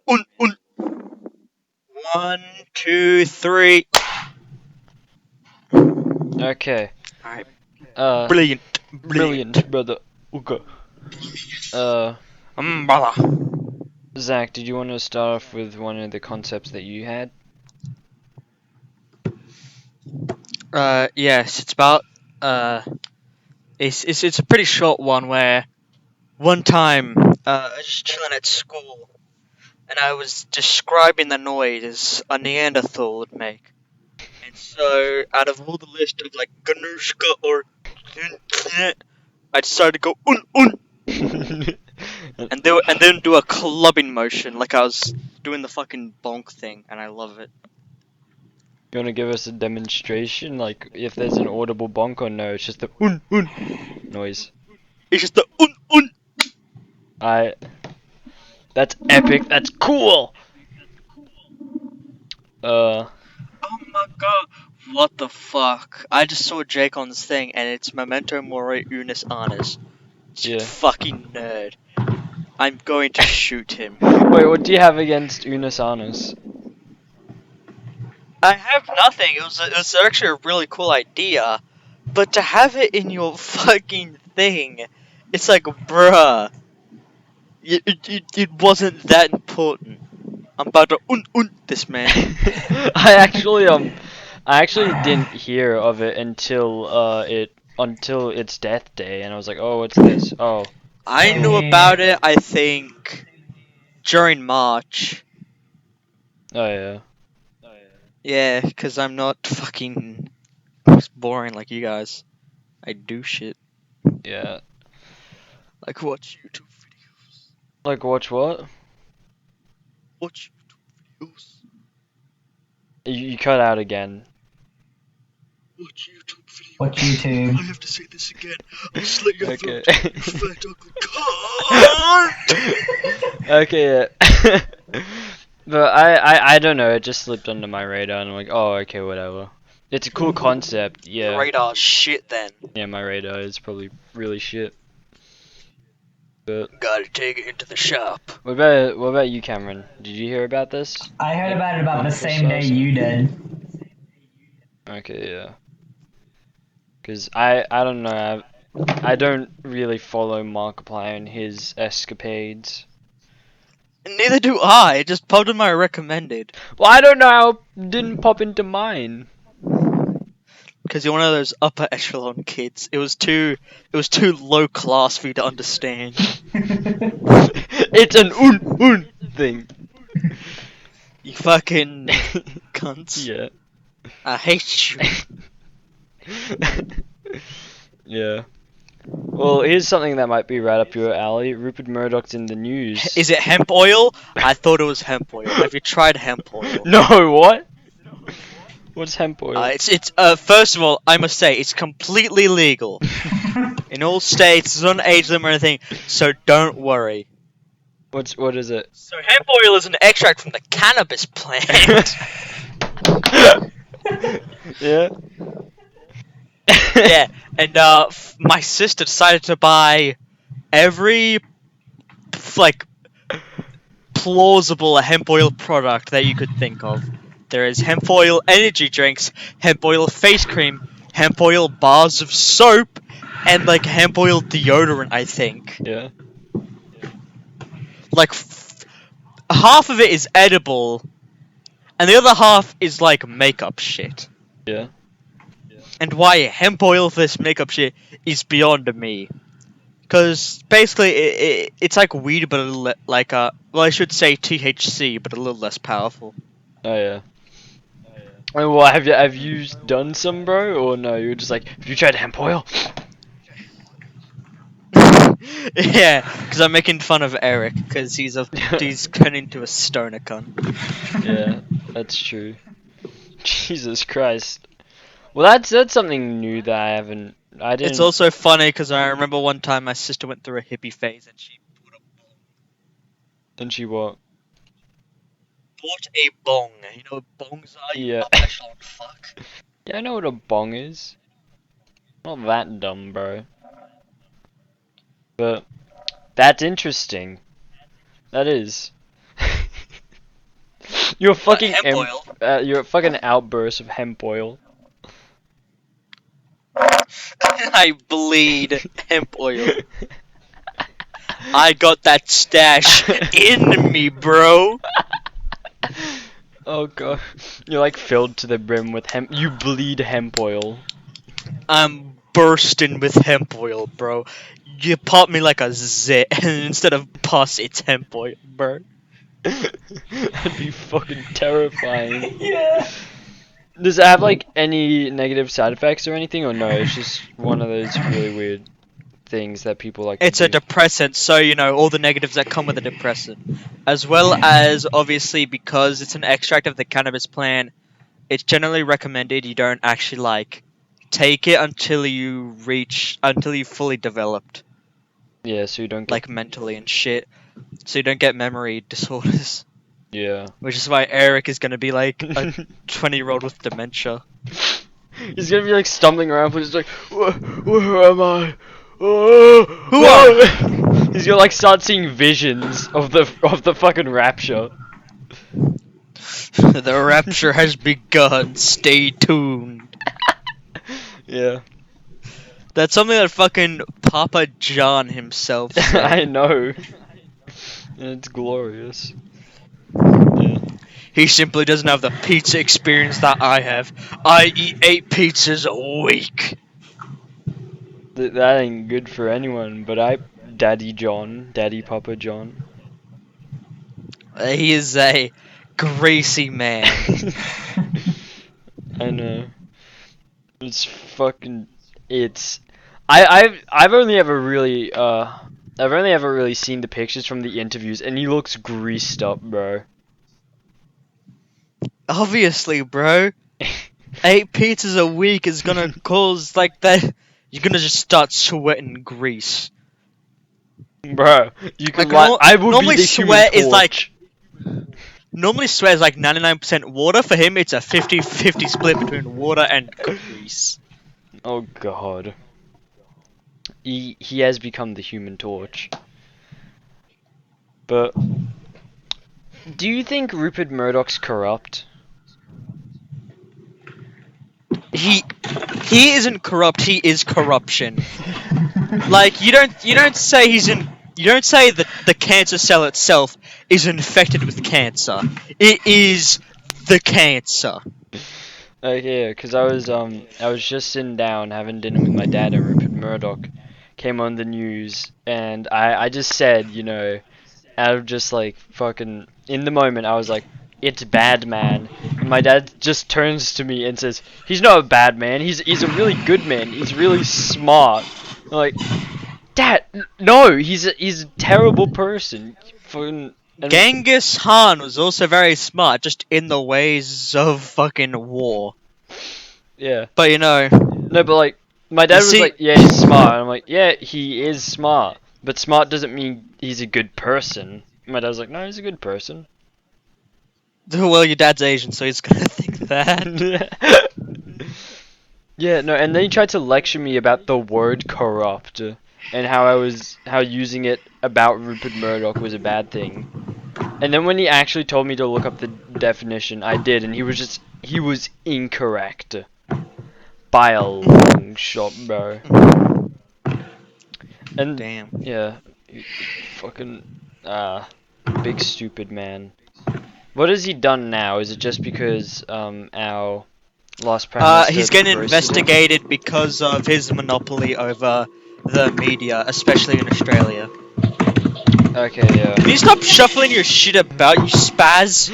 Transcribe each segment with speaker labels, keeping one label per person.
Speaker 1: Un. 1, 2, 3.
Speaker 2: Okay.
Speaker 1: Alright.
Speaker 2: Brilliant,
Speaker 1: Brilliant.
Speaker 2: brother. Okay.
Speaker 1: Brother.
Speaker 2: Zach, did you want to start off with one of the concepts that you had?
Speaker 1: Yes, it's about, it's a pretty short one where one time, I was just chilling at school, and I was describing the noise a Neanderthal would make. And so, out of all the list of, like, Ganushka or I decided to go un, and then do a clubbing motion, like I was doing the fucking bonk thing, and I love it.
Speaker 2: You want to give us a demonstration, like if there's an audible bonk or no? It's just the noise.
Speaker 1: It's just the un.
Speaker 2: That's epic. That's cool.
Speaker 1: Oh my god, what the fuck? I just saw Jake on this thing, and it's Memento Mori Unis Annus.
Speaker 2: Yeah.
Speaker 1: Fucking nerd. I'm going to shoot him.
Speaker 2: Wait, what do you have against Unis Annus?
Speaker 1: I have nothing. It was actually a really cool idea, but to have it in your fucking thing, it's like, bruh. It wasn't that important. I'm about to un this man.
Speaker 2: I actually didn't hear of it until its death day, and I was like, oh, what's this? Oh.
Speaker 1: I knew about it, I think, during March.
Speaker 2: Oh yeah.
Speaker 1: Yeah, because I'm not fucking boring like you guys. I do shit.
Speaker 2: Yeah.
Speaker 1: Like watch YouTube videos.
Speaker 2: Like watch what?
Speaker 1: Watch YouTube videos.
Speaker 2: You cut out again.
Speaker 1: Watch YouTube videos.
Speaker 3: Watch YouTube.
Speaker 1: I have to say this again. I'll slit your
Speaker 2: Okay.
Speaker 1: throat, you fat ugly cunt!
Speaker 2: Okay, yeah. But I don't know, it just slipped under my radar and I'm like, oh, okay, whatever. It's a cool concept, yeah.
Speaker 1: Radar shit then.
Speaker 2: Yeah, my radar is probably really shit. But
Speaker 1: Gotta take it into the shop.
Speaker 2: what about you, Cameron? Did you hear about this?
Speaker 3: I heard about it about the same day you did.
Speaker 2: Okay, yeah. Cause I don't know, I don't really follow Markiplier and his escapades.
Speaker 1: Neither do I. It just popped in my recommended.
Speaker 2: Well, I don't know how it didn't pop into mine.
Speaker 1: Because you're one of those upper echelon kids. It was too low class for you to understand.
Speaker 2: It's an un thing.
Speaker 1: You fucking cunts.
Speaker 2: Yeah.
Speaker 1: I hate you.
Speaker 2: Yeah. Well, here's something that might be right up your alley. Rupert Murdoch's in the news.
Speaker 1: Is it hemp oil? I thought it was hemp oil. Have you tried hemp oil?
Speaker 2: No, what? What's hemp oil?
Speaker 1: It's first of all, I must say, it's completely legal. In all states, there's not an age limit or anything, so don't worry.
Speaker 2: What is it?
Speaker 1: So hemp oil is an extract from the cannabis plant.
Speaker 2: Yeah.
Speaker 1: Yeah, and my sister decided to buy every like plausible hemp oil product that you could think of. There is hemp oil energy drinks, hemp oil face cream, hemp oil bars of soap, and like hemp oil deodorant, I think.
Speaker 2: Yeah.
Speaker 1: Like half of it is edible, and the other half is like makeup shit.
Speaker 2: Yeah.
Speaker 1: And why hemp oil for this makeup shit is beyond me. Because basically, it's like weed, but a little like well, I should say THC, but a little less powerful.
Speaker 2: Oh yeah. And well, have you done some, bro, or no? You were just like, have you tried hemp oil?
Speaker 1: Yeah, because I'm making fun of Eric because he's turned into a stoner cunt.
Speaker 2: Yeah, that's true. Jesus Christ. Well, that's something new that I didn't.
Speaker 1: It's also funny because I remember one time my sister went through a hippie phase and she
Speaker 2: And she what?
Speaker 1: bought a bong. You know what bongs are? You
Speaker 2: Yeah.
Speaker 1: echelon fuck.
Speaker 2: Yeah, I know what a bong is. Not that dumb, bro. But that's interesting. That is. Your fucking
Speaker 1: hemp oil.
Speaker 2: your fucking outburst of hemp oil.
Speaker 1: I bleed hemp oil. I got that stash in me, bro.
Speaker 2: Oh god, you're like filled to the brim with hemp. You bleed hemp oil.
Speaker 1: I'm bursting with hemp oil, bro. You pop me like a zit, and instead of pus, it's hemp oil, bro.
Speaker 2: That'd be fucking terrifying.
Speaker 3: Yeah.
Speaker 2: Does it have like any negative side effects or anything, or no? It's just one of those really weird things that people like
Speaker 1: It's
Speaker 2: to
Speaker 1: a
Speaker 2: do.
Speaker 1: depressant, so you know all the negatives that come with a depressant, as well as obviously because it's an extract of the cannabis plant. It's generally recommended you don't actually like take it until you fully developed,
Speaker 2: Yeah, so you don't get.
Speaker 1: like mentally and shit, so you don't get memory disorders.
Speaker 2: Yeah.
Speaker 1: Which is why Eric is gonna be like a 20-year-old with dementia.
Speaker 2: He's gonna be like stumbling around, but he's like, where am I? Oh,
Speaker 1: Who
Speaker 2: no." He's gonna like start seeing visions of the fucking rapture.
Speaker 1: The rapture has begun. Stay tuned.
Speaker 2: Yeah.
Speaker 1: That's something that fucking Papa John himself said.
Speaker 2: I know. And it's glorious. Yeah.
Speaker 1: He simply doesn't have the pizza experience that I have. I eat 8 pizzas a week.
Speaker 2: That ain't good for anyone, but Daddy Papa John.
Speaker 1: He is a greasy man.
Speaker 2: I know. It's fucking. I've only ever really seen the pictures from the interviews, and he looks greased up, bro.
Speaker 1: Obviously, bro. 8 pizzas a week is gonna cause like that. You're gonna just start sweating grease.
Speaker 2: Bro, you can
Speaker 1: Like,
Speaker 2: I would
Speaker 1: normally
Speaker 2: be the
Speaker 1: sweat
Speaker 2: Human
Speaker 1: is like
Speaker 2: Torch.
Speaker 1: Normally sweat is like 99% water. For him, it's a 50-50 split between water and grease.
Speaker 2: Oh god. He has become the Human Torch. But do you think Rupert Murdoch's corrupt?
Speaker 1: He isn't corrupt. He is corruption. Like you don't say that the cancer cell itself is infected with cancer. It is the cancer.
Speaker 2: Yeah, because I was just sitting down having dinner with my dad, and Rupert Murdoch came on the news, and I just said, you know, out of just like fucking in the moment, I was like, it's bad man. And my dad just turns to me and says, he's not a bad man. He's a really good man. He's really smart. I'm like, Dad, no, he's a terrible person. Fucking.
Speaker 1: Genghis Khan was also very smart, just in the ways of fucking war.
Speaker 2: Yeah.
Speaker 1: But you know.
Speaker 2: No, but like, my dad was
Speaker 1: See-
Speaker 2: like, yeah, he's smart. And I'm like, yeah, he is smart. But smart doesn't mean he's a good person. My dad was like, no, he's a good person.
Speaker 1: Well, your dad's Asian, so he's gonna think that.
Speaker 2: Yeah, no, and then he tried to lecture me about the word corrupt and how using it about Rupert Murdoch was a bad thing. And then when he actually told me to look up the definition, I did, and he was incorrect by a long shot, bro. And
Speaker 1: Damn.
Speaker 2: yeah, fucking big stupid man. What has he done now? Is it just because our last prime minister?
Speaker 1: He's getting
Speaker 2: roasted him?
Speaker 1: investigated because of his monopoly over the media, especially in Australia.
Speaker 2: Okay, yeah.
Speaker 1: Can you stop shuffling your shit about, you spaz?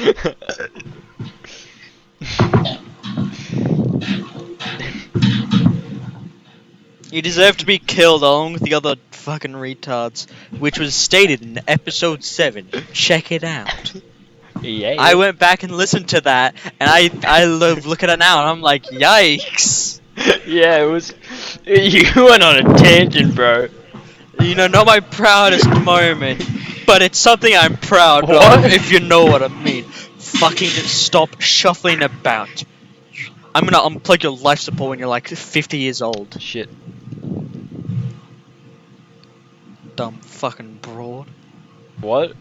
Speaker 1: You deserve to be killed along with the other fucking retards, which was stated in episode 7. Check it out.
Speaker 2: Yeah.
Speaker 1: I went back and listened to that, and I look at it now, and I'm like, yikes.
Speaker 2: Yeah, it was. You went on a tangent, bro.
Speaker 1: You know, not my proudest moment, but it's something I'm proud
Speaker 2: What?
Speaker 1: of, if you know what I mean. Fucking stop shuffling about. I'm gonna unplug your life support when you're like 50 years old.
Speaker 2: Shit.
Speaker 1: Dumb fucking broad.
Speaker 2: What?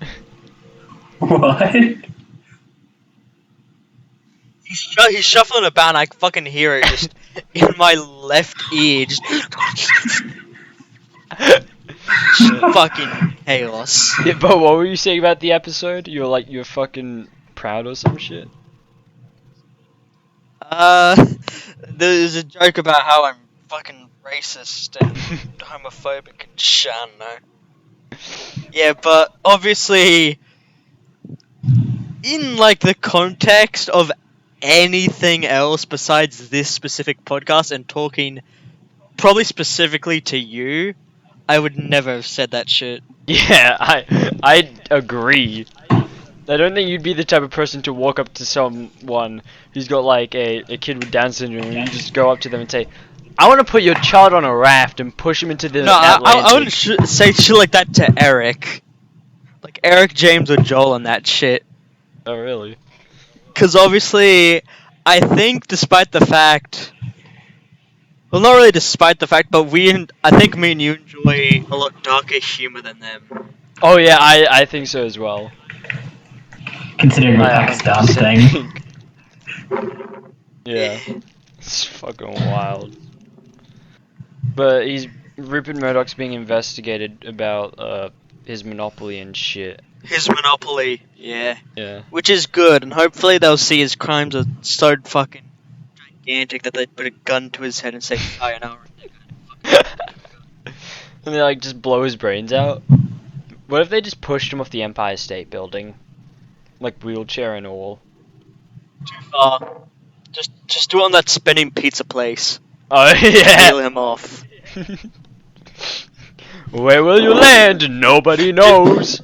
Speaker 3: What?
Speaker 1: He's shuffling about, and I fucking hear it just in my left ear. Just fucking chaos.
Speaker 2: Yeah, but what were you saying about the episode? You're fucking proud or some shit?
Speaker 1: There's a joke about how I'm fucking racist and homophobic and shit, I don't know. Yeah, but obviously, in like the context of anything else besides this specific podcast and talking probably specifically to you, I would never have said that shit.
Speaker 2: Yeah, I agree. I don't think you'd be the type of person to walk up to someone who's got like a kid with Down syndrome and you just go up to them and say, I want to put your child on a raft and push him into the
Speaker 1: No, I
Speaker 2: Atlantic.
Speaker 1: wouldn't say shit like that to Eric. Like Eric, James, or Joel and that shit.
Speaker 2: Oh, really?
Speaker 1: Because obviously, I think despite the fact... Well, not really despite the fact, but I think me and you enjoy a lot darker humor than them.
Speaker 2: Oh, yeah, I think so as well.
Speaker 3: Considering the
Speaker 2: I
Speaker 3: Pakistan
Speaker 2: 100%
Speaker 3: thing.
Speaker 2: think. Yeah, it's fucking wild. But Rupert Murdoch's being investigated about his monopoly and shit.
Speaker 1: His monopoly, yeah.
Speaker 2: Yeah.
Speaker 1: Which is good, and hopefully they'll see his crimes are so fucking gigantic that they put a gun to his head and say, sayonara.
Speaker 2: And they like just blow his brains out. What if they just pushed him off the Empire State Building? Like wheelchair and all.
Speaker 1: Too far. Just do it on that spinning pizza place.
Speaker 2: Oh yeah.
Speaker 1: Peel him off.
Speaker 2: Where will you land? Nobody knows.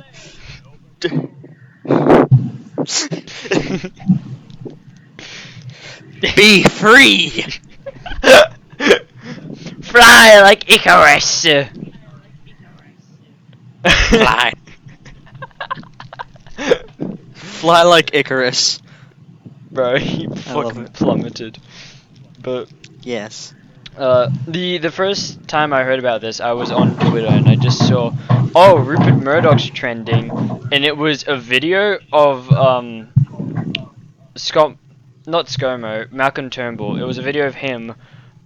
Speaker 1: Be free!
Speaker 2: Fly like Icarus.
Speaker 1: Fly. Fly like Icarus.
Speaker 2: Bro, he
Speaker 1: love
Speaker 2: fucking
Speaker 1: it.
Speaker 2: plummeted. But
Speaker 1: Yes.
Speaker 2: the first time I heard about this, I was on Twitter and I just saw, oh, Rupert Murdoch's trending, and it was a video of Malcolm Turnbull. It was a video of him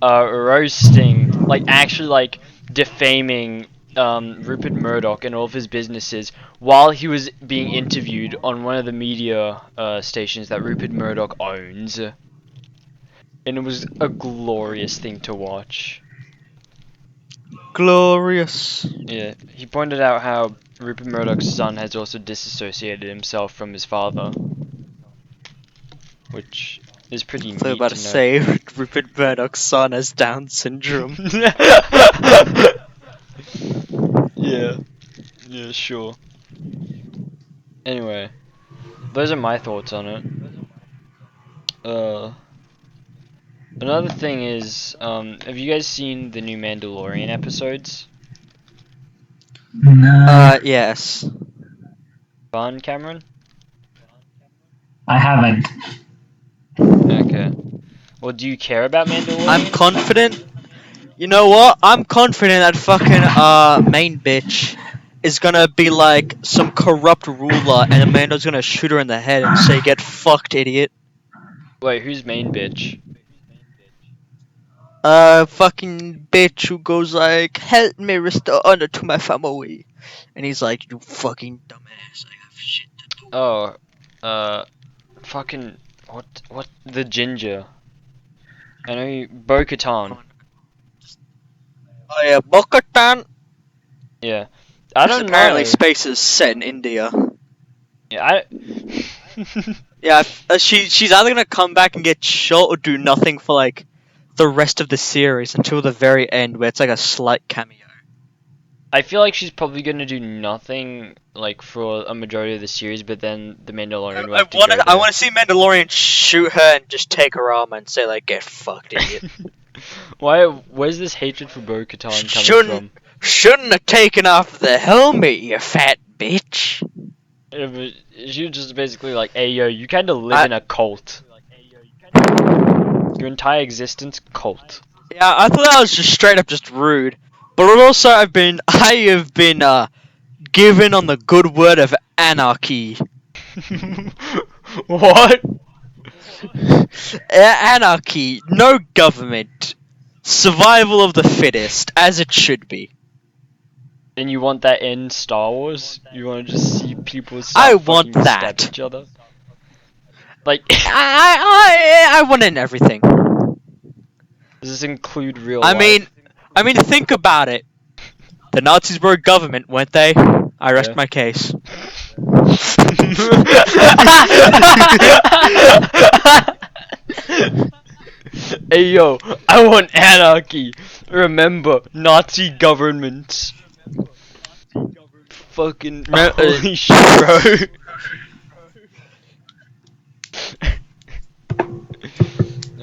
Speaker 2: roasting, like actually like defaming Rupert Murdoch and all of his businesses while he was being interviewed on one of the media stations that Rupert Murdoch owns. And it was a glorious thing to watch.
Speaker 1: Glorious.
Speaker 2: Yeah, he pointed out how Rupert Murdoch's son has also disassociated himself from his father, which is pretty neat
Speaker 1: So about
Speaker 2: to
Speaker 1: to
Speaker 2: know.
Speaker 1: say Rupert Murdoch's son has Down syndrome.
Speaker 2: Yeah, sure. Anyway, those are my thoughts on it. Another thing is, have you guys seen the new Mandalorian episodes?
Speaker 3: No,
Speaker 1: Yes.
Speaker 2: Fun, Cameron?
Speaker 3: I haven't.
Speaker 2: Okay. Well, do you care about Mandalorian?
Speaker 1: I'm confident. You know what? I'm confident that fucking main bitch is gonna be like some corrupt ruler, and Amanda's gonna shoot her in the head and say, "Get fucked, idiot."
Speaker 2: Wait, who's main bitch?
Speaker 1: Fucking bitch who goes like, "Help me restore honor to my family," and he's like, "You fucking dumbass, I have shit to do."
Speaker 2: Oh, fucking what? The ginger. I know Bo-Katan.
Speaker 1: Oh yeah, Bo-Katan.
Speaker 2: Yeah. I don't
Speaker 1: Apparently,
Speaker 2: know.
Speaker 1: space is set in India.
Speaker 2: Yeah,
Speaker 1: Yeah, she's either gonna come back and get shot or do nothing for like the rest of the series until the very end, where it's like a slight cameo.
Speaker 2: I feel like she's probably gonna do nothing like for a majority of the series, but then the Mandalorian will have to go
Speaker 1: I
Speaker 2: there.
Speaker 1: want to see Mandalorian shoot her and just take her arm and say like, "Get fucked, idiot."
Speaker 2: Where's this hatred for Bo-Katan coming from?
Speaker 1: Shouldn't have taken off the helmet, you fat bitch.
Speaker 2: Yeah, but she was just basically like, hey yo, you kinda live in a cult. Your entire existence, cult.
Speaker 1: Yeah, I thought that was just straight up just rude. But also, I have been given on the good word of anarchy.
Speaker 2: What?
Speaker 1: Anarchy, no government, survival of the fittest, as it should be.
Speaker 2: And you want that in Star Wars? You want to just see people
Speaker 1: I
Speaker 2: start
Speaker 1: want
Speaker 2: fucking stab
Speaker 1: that.
Speaker 2: each other? Like,
Speaker 1: I want in everything.
Speaker 2: does this include real
Speaker 1: I
Speaker 2: life?
Speaker 1: mean, think about it. The Nazis were a government, weren't they? I rest
Speaker 2: Yeah.
Speaker 1: my case.
Speaker 2: Hey yo, I want anarchy. Remember, Nazi governments. Fucking holy shit, bro.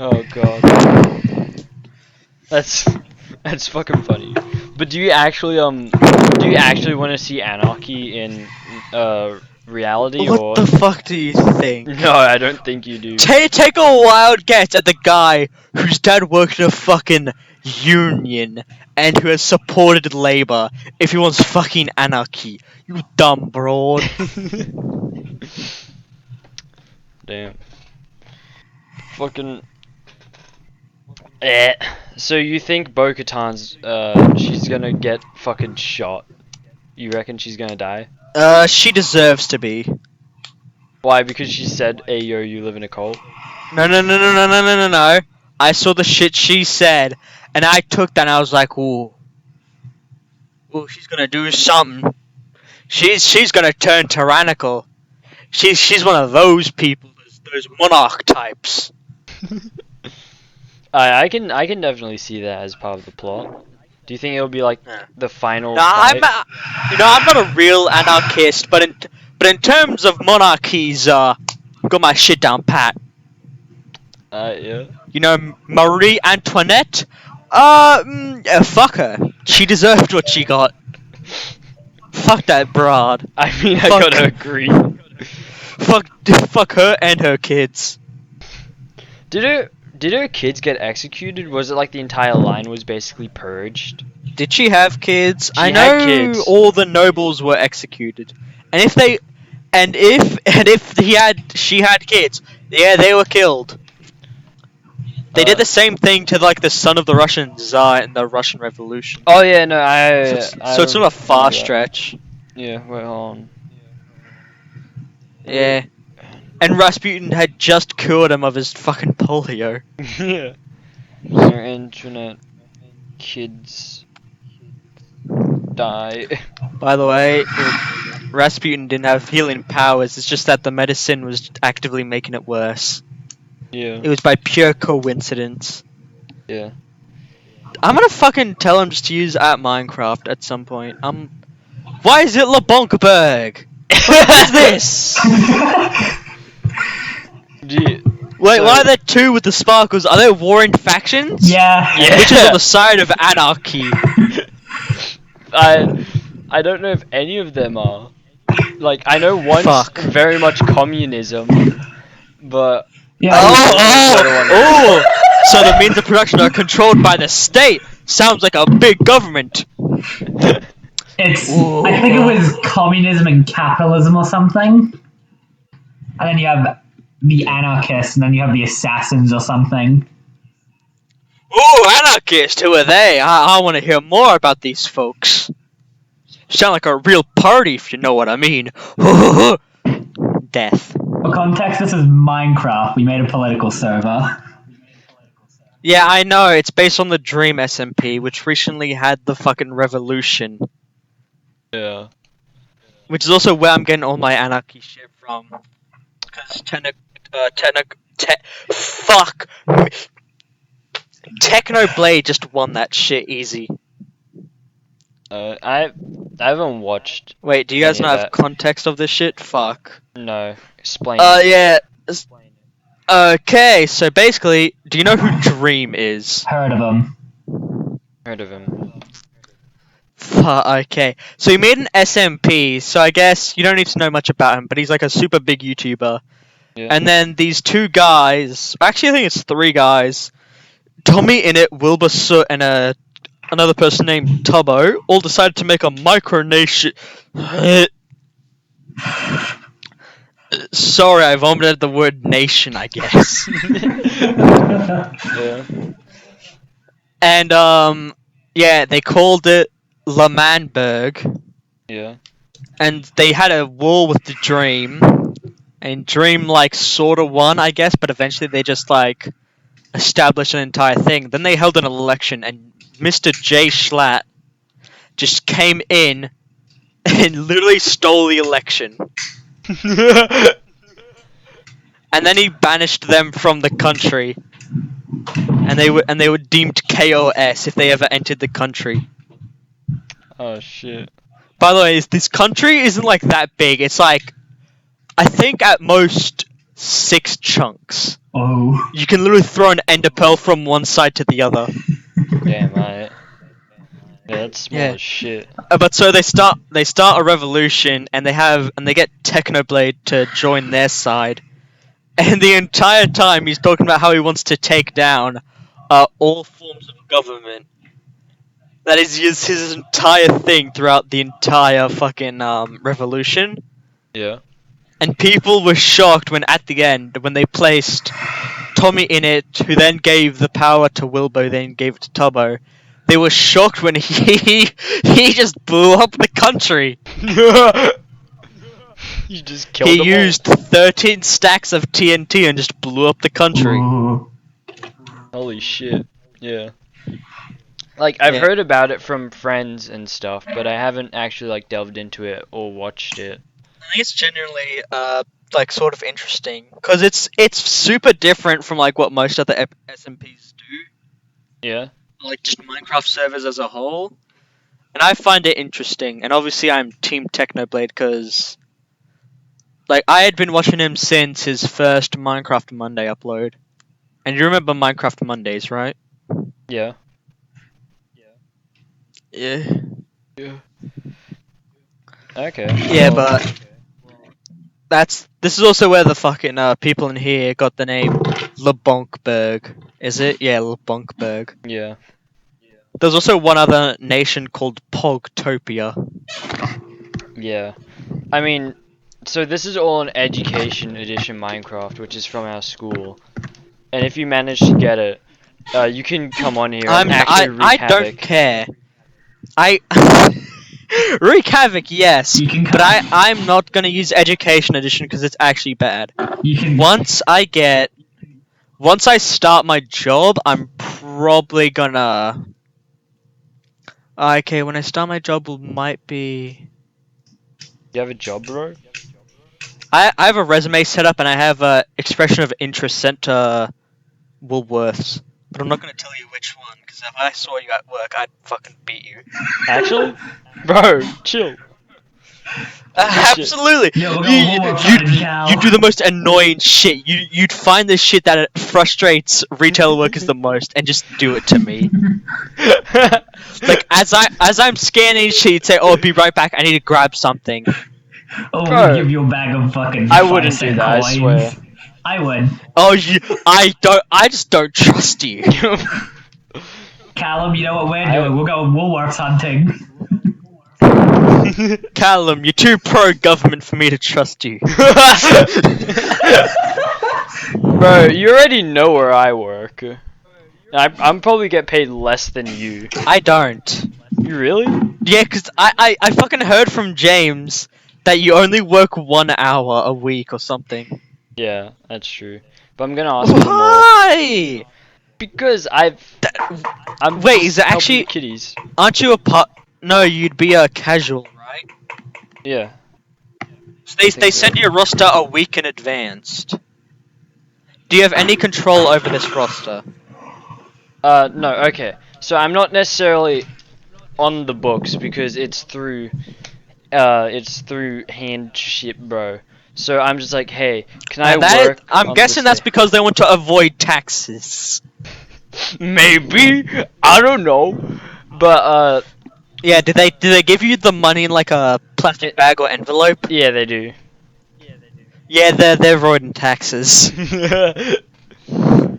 Speaker 2: Oh god. That's fucking funny. But do you actually want to see anarchy in reality or
Speaker 1: What the fuck do you think?
Speaker 2: No, I don't think you do.
Speaker 1: Take a wild guess at the guy whose dad worked in a fucking union and who has supported labor if he wants fucking anarchy. You dumb broad.
Speaker 2: Damn. Fucking. So you think Bo-Katan's she's gonna get fucking shot? You reckon she's gonna die?
Speaker 1: She deserves to be.
Speaker 2: Why? Because she said, "Hey yo, you live in a coal."
Speaker 1: No. I saw the shit she said, and I took that and I was like, ooh, she's gonna do something. She's gonna turn tyrannical. She's one of those people, those monarch types.
Speaker 2: I can definitely see that as part of the plot. Do you think it'll be like the final
Speaker 1: No,
Speaker 2: fight?
Speaker 1: I'm not a real anarchist, but in terms of monarchies, got my shit down pat.
Speaker 2: Yeah.
Speaker 1: You know, Marie Antoinette? Fuck her. She deserved what she got. Fuck that broad.
Speaker 2: I mean, I
Speaker 1: Fuck.
Speaker 2: gotta agree.
Speaker 1: Fuck her and her kids.
Speaker 2: Did her kids get executed? Was it like the entire line was basically purged?
Speaker 1: Did she have kids?
Speaker 2: She
Speaker 1: I
Speaker 2: had
Speaker 1: know
Speaker 2: kids.
Speaker 1: all the nobles were executed, and if she had kids, yeah, they were killed. They did the same thing to like the son of the Russian Tsar in the Russian Revolution.
Speaker 2: Oh yeah, no,
Speaker 1: So it's not a far
Speaker 2: remember that.
Speaker 1: stretch.
Speaker 2: Yeah, wait, hold on.
Speaker 1: Yeah. And Rasputin had just cured him of his fucking polio.
Speaker 2: Yeah. Your internet kids die.
Speaker 1: By the way, Rasputin didn't have healing powers, it's just that the medicine was actively making it worse.
Speaker 2: Yeah.
Speaker 1: It was by pure coincidence.
Speaker 2: Yeah.
Speaker 1: I'm gonna fucking tell him just to use at Minecraft at some point. Why is it LeBonkberg? What is this?
Speaker 2: Wait,
Speaker 1: Wait, why are there two with the sparkles? Are there warring factions?
Speaker 3: Yeah.
Speaker 2: Yeah.
Speaker 1: Which is on the side of anarchy?
Speaker 2: I don't know if any of them are. Like, I know one's
Speaker 1: Fuck.
Speaker 2: very much communism, but
Speaker 3: Yeah.
Speaker 1: Oh! So the means of production are controlled by the state. Sounds like a big government.
Speaker 3: It's. I think it was communism and capitalism or something. And then you have the anarchists, and then you have the assassins or something.
Speaker 1: Ooh, anarchist, who are they? I want to hear more about these folks. Sound like a real party, if you know what I mean. Death.
Speaker 3: For context, this is Minecraft. We made a political server.
Speaker 1: Yeah, I know, it's based on the Dream SMP, which recently had the fucking revolution.
Speaker 2: yeah.
Speaker 1: Which is also where I'm getting all my anarchy shit from. Because Technoblade just won that shit easy.
Speaker 2: I haven't watched.
Speaker 1: Wait, do you guys
Speaker 2: Any of
Speaker 1: not have
Speaker 2: that.
Speaker 1: context of this shit? Fuck.
Speaker 2: No, explain. it.
Speaker 1: Yeah. Okay, so basically, do you know who Dream is?
Speaker 3: Heard of them.
Speaker 2: Heard of him.
Speaker 1: Okay, so he made an SMP, so I guess you don't need to know much about him, but he's like a super big YouTuber.
Speaker 2: Yeah.
Speaker 1: And then these two guys, actually I think it's three guys, Tommy Innit, Wilbur Soot, and another person named Tubbo, all decided to make a micronation. Sorry, I vomited the word nation, I guess.
Speaker 2: Yeah.
Speaker 1: And yeah, they called it Lamanberg,
Speaker 2: Yeah.
Speaker 1: and they had a war with the Dream, and Dream like sort of won, I guess, but eventually they just like established an entire thing. Then they held an election, and Mr. J. Schlatt just came in and literally stole the election. And then he banished them from the country, and they were deemed KOS if they ever entered the country.
Speaker 2: Oh shit.
Speaker 1: By the way, this country isn't like that big. It's like, I think at most 6 chunks.
Speaker 3: Oh.
Speaker 1: You can literally throw an ender pearl from one side to the other.
Speaker 2: Damn, mate. Yeah, that's small
Speaker 1: Yeah.
Speaker 2: as shit.
Speaker 1: But so they start a revolution, and they get Technoblade to join their side. And the entire time he's talking about how he wants to take down all forms of government. That is his entire thing throughout the entire fucking revolution.
Speaker 2: Yeah.
Speaker 1: And people were shocked when at the end, when they placed Tommy in it, who then gave the power to Wilbo, then gave it to Tubbo. They were shocked when he just blew up the country.
Speaker 2: You just killed
Speaker 1: He
Speaker 2: them
Speaker 1: used 13 stacks of TNT and just blew up the country.
Speaker 3: Ooh.
Speaker 2: all. Holy shit. Yeah. Like, I've
Speaker 1: Yeah.
Speaker 2: heard about it from friends and stuff, but I haven't actually, like, delved into it or watched it.
Speaker 1: I think it's genuinely like sort of interesting because it's super different from like what most other SMPs do,
Speaker 2: Yeah?
Speaker 1: like just Minecraft servers as a whole. And I find it interesting. And obviously, I'm Team Technoblade because like I had been watching him since his first Minecraft Monday upload. And you remember Minecraft Mondays, right?
Speaker 2: Yeah.
Speaker 1: Yeah.
Speaker 2: Yeah. Okay.
Speaker 1: Yeah,
Speaker 2: well,
Speaker 1: but this is also where the fucking people in here got the name Lebonkberg. Is it? Yeah, Lebonkberg.
Speaker 2: Yeah.
Speaker 1: There's also one other nation called Pogtopia.
Speaker 2: Yeah. I mean, so this is all an Education Edition Minecraft, which is from our school. And if you manage to get it, you can come on here and actually wreak
Speaker 1: I
Speaker 2: havoc.
Speaker 1: don't care. I wreak havoc, yes,
Speaker 3: You can
Speaker 1: but I'm not gonna use Education Edition because it's actually bad.
Speaker 3: You can.
Speaker 1: Once I start my job, I'm probably gonna. Okay, when I start my job, it might be.
Speaker 2: You have a job, bro?
Speaker 1: I have a resume set up and I have a expression of interest sent to Woolworths, but I'm not gonna tell you which one because if I saw you at work, I'd fucking beat you.
Speaker 2: Actually? Bro, chill.
Speaker 1: Absolutely.
Speaker 3: Yeah, we're going Woolworths right now.
Speaker 1: You do the most annoying shit. You'd find the shit that frustrates retail workers the most and just do it to me. Like as I'm scanning shit, you'd say, "Oh, be right back. I need to grab something."
Speaker 3: Oh,
Speaker 2: Bro,
Speaker 3: we give you a bag of fucking.
Speaker 2: I wouldn't do
Speaker 3: 5-cent
Speaker 2: that, I
Speaker 3: coins.
Speaker 2: swear.
Speaker 3: I would.
Speaker 1: Oh, I just don't trust you.
Speaker 3: Callum, you know what we're
Speaker 2: I-
Speaker 3: doing? We're going Woolworths hunting.
Speaker 1: Callum, you're too pro-government for me to trust you.
Speaker 2: Bro, you already know where I work. I'm probably get paid less than you.
Speaker 1: I don't.
Speaker 2: You really?
Speaker 1: Yeah, because I fucking heard from James that you only work 1 hour a week or something.
Speaker 2: Yeah, that's true. But I'm gonna ask for more.
Speaker 1: Why?
Speaker 2: Because I'm
Speaker 1: Wait, is it
Speaker 2: helping
Speaker 1: actually-
Speaker 2: the kiddies?
Speaker 1: Aren't you a part? No, you'd be a casual, right?
Speaker 2: Yeah.
Speaker 1: So they send you a roster a week in advance. Do you have any control over this roster?
Speaker 2: No, okay. So I'm not necessarily on the books because it's through handship, bro. So I'm just like, hey, can I work?
Speaker 1: I'm
Speaker 2: on
Speaker 1: guessing
Speaker 2: this
Speaker 1: that's because they want to avoid taxes.
Speaker 2: day? Maybe, I don't know, but
Speaker 1: Yeah, do they give you the money in like a plastic bag or envelope?
Speaker 2: yeah, they do.
Speaker 1: Yeah, they're avoiding taxes.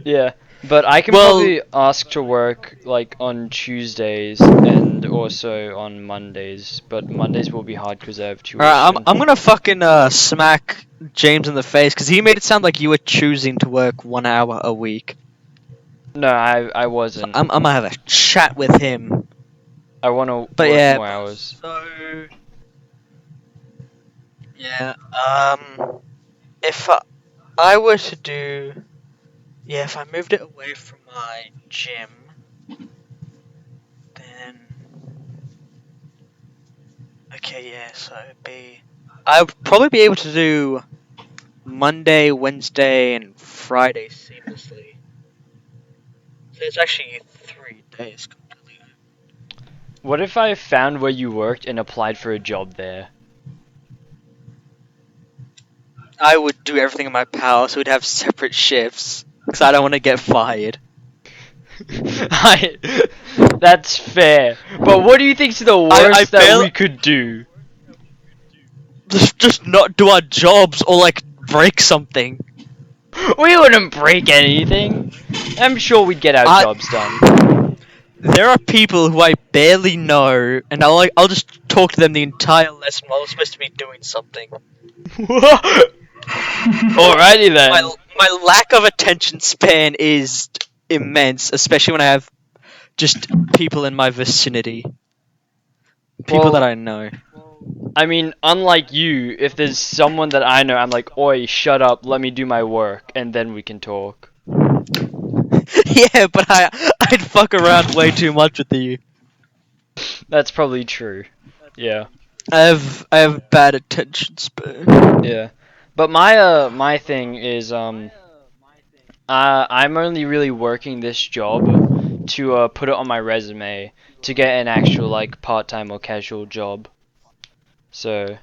Speaker 2: Yeah, but I can
Speaker 1: Well-
Speaker 2: probably ask to work like on Tuesdays and and also on Mondays, but Mondays will be hard because I have tuition.
Speaker 1: Alright, I'm gonna fucking smack James in the face because he made it sound like you were choosing to work 1 hour a week.
Speaker 2: No, I
Speaker 1: So
Speaker 2: wasn't.
Speaker 1: I'm gonna have a chat with him.
Speaker 2: I want to
Speaker 1: But
Speaker 2: work
Speaker 1: yeah,
Speaker 2: more hours.
Speaker 1: So yeah, if I were to do, yeah, if I moved it away from my gym, then okay, yeah, so I would probably be able to do Monday, Wednesday, and Friday seamlessly. So it's actually 3 days completely.
Speaker 2: What if I found where you worked and applied for a job there?
Speaker 1: I would do everything in my power so we'd have separate shifts because I don't want to get fired.
Speaker 2: That's fair. But what do you think's the worst that we could do?
Speaker 1: Just not do our jobs or like break something.
Speaker 2: We wouldn't break anything. I'm sure we'd get our jobs done.
Speaker 1: There are people who I barely know, and I'll just talk to them the entire lesson while I'm supposed to be doing something.
Speaker 2: Alrighty then.
Speaker 1: My lack of attention span is immense, especially when I have just people in my vicinity. People that I know.
Speaker 2: I mean, unlike you, if there's someone that I know, I'm like, oi, shut up, let me do my work, and then we can talk.
Speaker 1: Yeah, but I'd fuck around way too much with you.
Speaker 2: That's probably true. Yeah.
Speaker 1: I have bad attention span.
Speaker 2: Yeah. But my thing is I'm only really working this job to put it on my resume to get an actual like part-time or casual job. So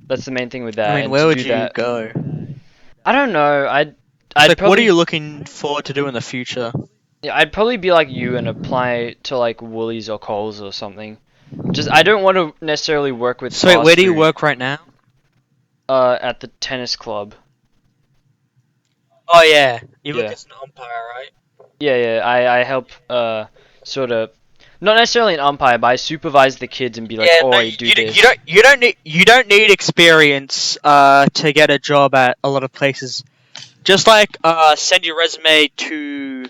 Speaker 2: that's the main thing with that.
Speaker 1: I mean,
Speaker 2: and
Speaker 1: where
Speaker 2: to
Speaker 1: would
Speaker 2: do
Speaker 1: you
Speaker 2: that,
Speaker 1: go?
Speaker 2: I don't know. I'd
Speaker 1: Like,
Speaker 2: probably,
Speaker 1: what are you looking forward to do in the future?
Speaker 2: Yeah, I'd probably be like you and apply to like Woolies or Coles or something. Just I don't want to necessarily work with.
Speaker 1: So wait,
Speaker 2: fast
Speaker 1: where do you
Speaker 2: food.
Speaker 1: work right now?
Speaker 2: At the tennis club.
Speaker 1: Oh yeah, you work
Speaker 2: Yeah.
Speaker 1: as an umpire, right?
Speaker 2: Yeah, I help sort of not necessarily an umpire, but I supervise the kids and be like,
Speaker 1: Yeah,
Speaker 2: oh,
Speaker 1: no,
Speaker 2: I do this.
Speaker 1: you don't need experience to get a job at a lot of places. Just like send your resume to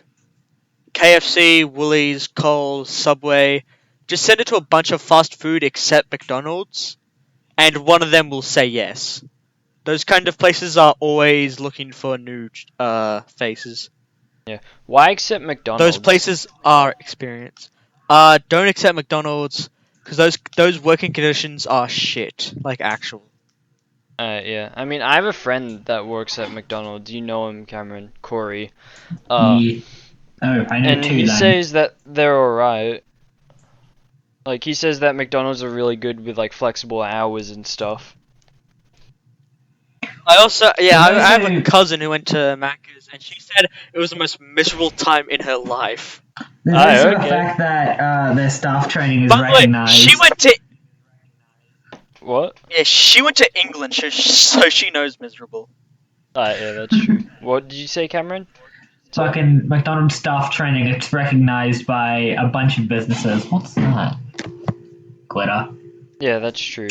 Speaker 1: KFC, Woolies, Coles, Subway. Just send it to a bunch of fast food except McDonald's, and one of them will say yes. Those kind of places are always looking for new faces.
Speaker 2: Yeah. Why accept McDonald's?
Speaker 1: Those places are experienced. Don't accept McDonald's because those working conditions are shit, like actual.
Speaker 2: Yeah. I mean, I have a friend that works at McDonald's. You know him, Cameron, Corey.
Speaker 3: Yeah. Oh, I know
Speaker 2: And
Speaker 3: two
Speaker 2: he
Speaker 3: then.
Speaker 2: says that they're alright. Like, he says that McDonald's are really good with, like, flexible hours and stuff.
Speaker 1: I also, yeah, I have a cousin who went to Macca's, and she said it was the most miserable time in her life.
Speaker 3: There's also the fact that their staff training is
Speaker 1: By the way,
Speaker 3: recognized.
Speaker 1: she went to,
Speaker 2: What?
Speaker 1: yeah, she went to England, so she knows miserable.
Speaker 2: Yeah, that's true. What did you say, Cameron?
Speaker 3: Fucking McDonald's staff training, it's recognized by a bunch of businesses. What's that? Glitter.
Speaker 2: Yeah, that's true.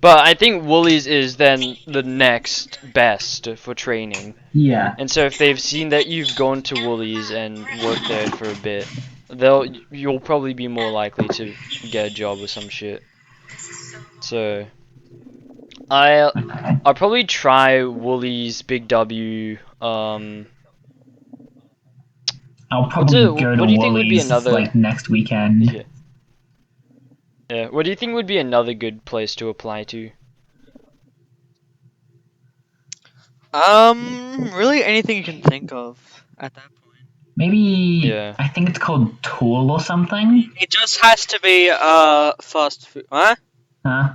Speaker 2: But I think Woolies is then the next best for training.
Speaker 3: Yeah.
Speaker 2: And so if they've seen that you've gone to Woolies and worked there for a bit, you'll probably be more likely to get a job or some shit. So I'll probably try Woolies, Big W.
Speaker 3: I'll probably go to
Speaker 2: what do you think would be
Speaker 3: Woolies
Speaker 2: another
Speaker 3: like next weekend.
Speaker 2: Yeah. Yeah. What do you think would be another good place to apply to?
Speaker 1: Really anything you can think of at that point.
Speaker 3: Maybe
Speaker 2: Yeah.
Speaker 3: I think it's called Tool or something.
Speaker 1: It just has to be fast food. Huh?
Speaker 3: Huh?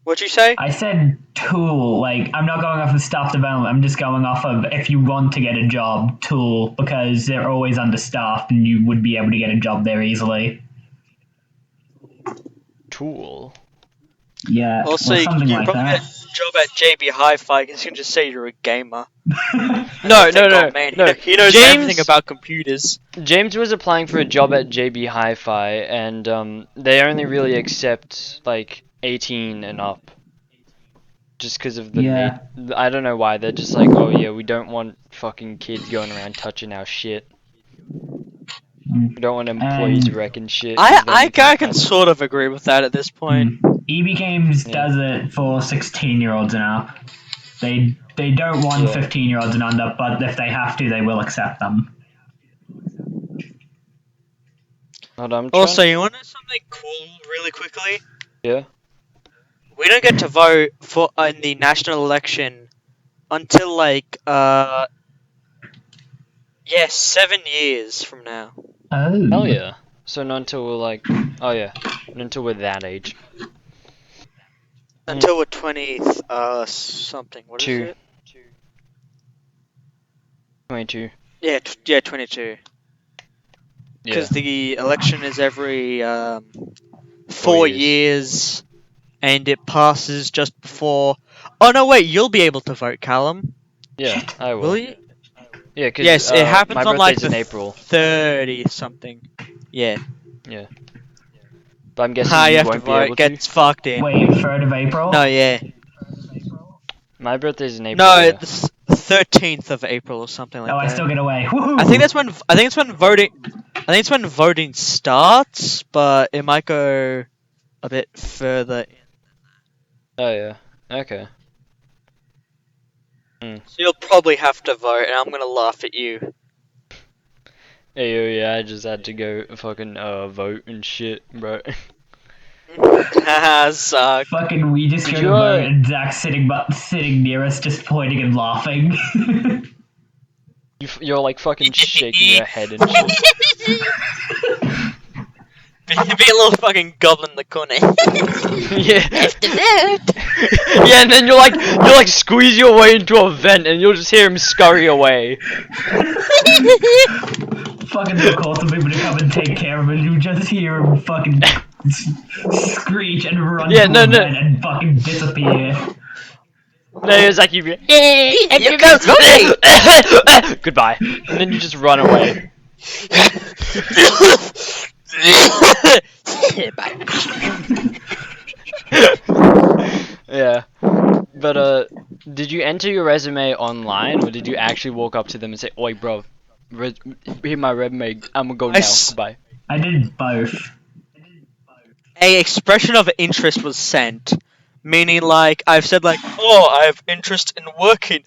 Speaker 1: What'd you say?
Speaker 3: I said Tool. Like, I'm not going off of staff development. I'm just going off of if you want to get a job, Tool, because they're always understaffed and you would be able to get a job there easily.
Speaker 2: Tool.
Speaker 3: Yeah,
Speaker 1: Also,
Speaker 3: or
Speaker 1: you
Speaker 3: something
Speaker 1: can
Speaker 3: like
Speaker 1: probably get
Speaker 3: that.
Speaker 1: a job at JB Hi-Fi because you can just say you're a gamer.
Speaker 2: No,
Speaker 1: Think,
Speaker 2: no,
Speaker 1: oh, man,
Speaker 2: no.
Speaker 1: he knows
Speaker 2: James,
Speaker 1: everything about computers.
Speaker 2: James was applying for a job at JB Hi-Fi, and they only really accept like 18 and up. Just because of the
Speaker 3: Yeah.
Speaker 2: I don't know why. They're just like, oh yeah, we don't want fucking kids going around touching our shit. We don't want employees wrecking shit. 'cause then we
Speaker 1: I
Speaker 2: can't
Speaker 1: can
Speaker 2: have-
Speaker 1: sort of agree with that at this point.
Speaker 3: EB Games
Speaker 2: Yeah.
Speaker 3: does it for 16-year-olds and up. They don't want
Speaker 2: Yeah.
Speaker 3: 15-year-olds and under, but if they have to, they will accept them.
Speaker 2: Hold on, I'm
Speaker 1: Also,
Speaker 2: trying-
Speaker 1: you want to know something cool really quickly?
Speaker 2: Yeah.
Speaker 1: We don't get to vote for in the national election until like 7 years from now.
Speaker 3: Oh.
Speaker 2: Hell yeah. So not until we're like, oh yeah, not until we're that age.
Speaker 1: Until we're 20 something. What is
Speaker 2: Two.
Speaker 1: it?
Speaker 2: 22.
Speaker 1: Yeah, 22.
Speaker 2: Yeah.
Speaker 1: Because the election is every 4
Speaker 2: 4 years.
Speaker 1: years, and it passes just before. Oh no, wait! You'll be able to vote, Callum.
Speaker 2: Yeah, I will.
Speaker 1: Will you?
Speaker 2: Yeah, because
Speaker 1: Yes, it happens
Speaker 2: my
Speaker 1: on like
Speaker 2: birthday's
Speaker 1: the
Speaker 2: in April.
Speaker 1: 30 something. Yeah.
Speaker 2: But I'm guessing
Speaker 1: You
Speaker 2: you
Speaker 1: have to
Speaker 2: won't be able
Speaker 1: vote.
Speaker 2: to.
Speaker 1: Gets fucked in.
Speaker 3: Wait, 3rd of April?
Speaker 1: No, yeah.
Speaker 2: My birthday's in April.
Speaker 1: No,
Speaker 2: yeah.
Speaker 1: it's 13th of April or something like
Speaker 3: Oh,
Speaker 1: that.
Speaker 3: I still get away. Woohoo!
Speaker 1: I think it's when voting. I think it's when voting starts, but it might go a bit further.
Speaker 2: Oh yeah. Okay.
Speaker 1: So you'll probably have to vote, and I'm gonna laugh at you.
Speaker 2: Hey, yo, yeah, I just had to go fucking vote and shit, bro.
Speaker 1: Haha, suck.
Speaker 3: Fucking, we just
Speaker 2: Did
Speaker 3: go
Speaker 2: you,
Speaker 3: to vote and Zach's sitting near us, just pointing and laughing.
Speaker 2: You're like fucking shaking your head and shit.
Speaker 1: Be a little fucking goblin in the corner.
Speaker 2: Yeah. Yeah, and then you like squeeze your way into a vent, and you'll just hear him scurry away.
Speaker 3: Fucking they'll call some people to come and take care of him, you just hear him fucking screech and run
Speaker 2: Yeah,
Speaker 3: to
Speaker 2: no,
Speaker 3: a
Speaker 2: no.
Speaker 3: vent and fucking disappear.
Speaker 2: No, it's like you be goodbye, and then you just run away. Yeah, but did you enter your resume online, or did you actually walk up to them and say, "Oi, bro, here's my resume. I'm gonna go now. Goodbye."
Speaker 3: I did both.
Speaker 1: A expression of interest was sent, meaning like I've said like, oh, I have interest in working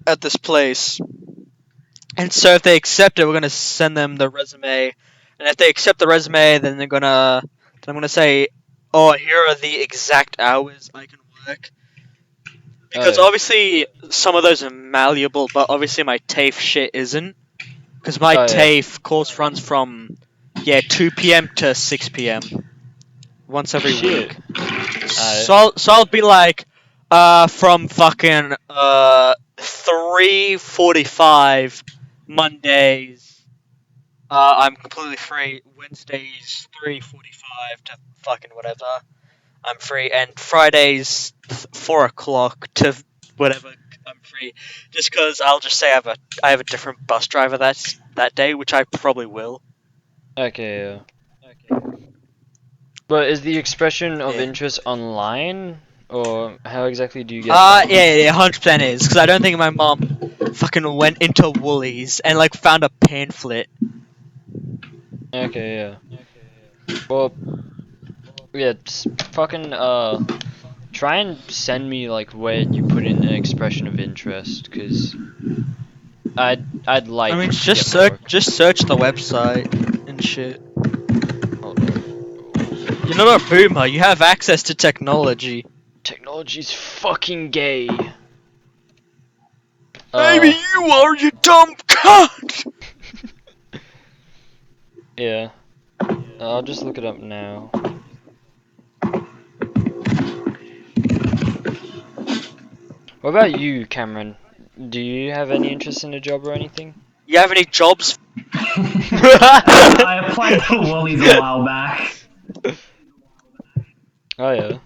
Speaker 1: at this place, and so if they accept it, we're gonna send them the resume, and if they accept the resume, then I'm gonna say, oh, here are the exact hours I can work, because
Speaker 2: yeah.
Speaker 1: obviously some of those are malleable, but obviously my TAFE shit isn't, because my
Speaker 2: Yeah.
Speaker 1: TAFE course runs from 2 p.m. to 6 p.m. once every
Speaker 2: Shit.
Speaker 1: week. So I'll be like, from fucking 3:45 Mondays, I'm completely free. Wednesdays 3:45 to fucking whatever, I'm free, and Fridays 4 o'clock to whatever, I'm free. Just because I'll just say I have a different bus driver that day, which I probably will.
Speaker 2: Okay, yeah. But is the expression of
Speaker 1: Yeah.
Speaker 2: interest online, or how exactly do you get that?
Speaker 1: Yeah, 100% is, because I don't think my mom fucking went into Woolies and like found a pamphlet.
Speaker 2: Okay, yeah. Well, yeah, just fucking try and send me like where you put in an expression of interest, cause I'd like.
Speaker 1: I mean,
Speaker 2: to
Speaker 1: just
Speaker 2: get more.
Speaker 1: search the website and shit.
Speaker 2: Hold on.
Speaker 1: You're not a boomer. You have access to technology.
Speaker 2: Technology's fucking gay.
Speaker 1: Maybe you are, you dumb cunt.
Speaker 2: Yeah. I'll just look it up now. What about you, Cameron? Do you have any interest in a job or anything?
Speaker 1: You have any jobs?
Speaker 3: I applied for Woolies a while back.
Speaker 2: Oh yeah.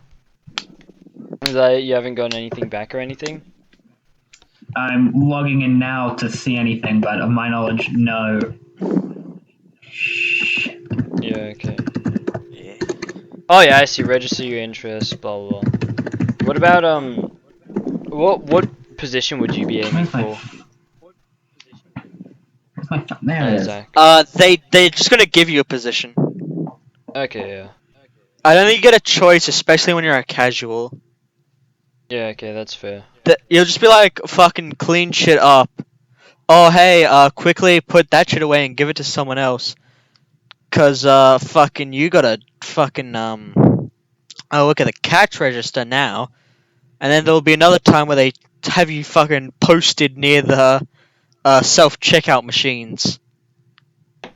Speaker 2: That you haven't gotten anything back or anything?
Speaker 3: I'm logging in now to see anything, but of my knowledge, no.
Speaker 2: Yeah, okay.
Speaker 1: Yeah.
Speaker 2: Oh yeah, I see. Register your interest, blah blah blah. What about what position would you be aiming
Speaker 3: Where's my,
Speaker 2: for,
Speaker 3: where's my, there it is.
Speaker 2: Zach?
Speaker 1: They're just gonna give you a position.
Speaker 2: Okay, yeah.
Speaker 1: I don't think you get a choice, especially when you're a casual.
Speaker 2: Yeah, okay, that's fair.
Speaker 1: You'll just be like, fucking clean shit up. Oh, hey, quickly put that shit away and give it to someone else. Cause, fucking, you gotta fucking, oh, look at the cash register now. And then there'll be another time where they have you fucking posted near the, self-checkout machines.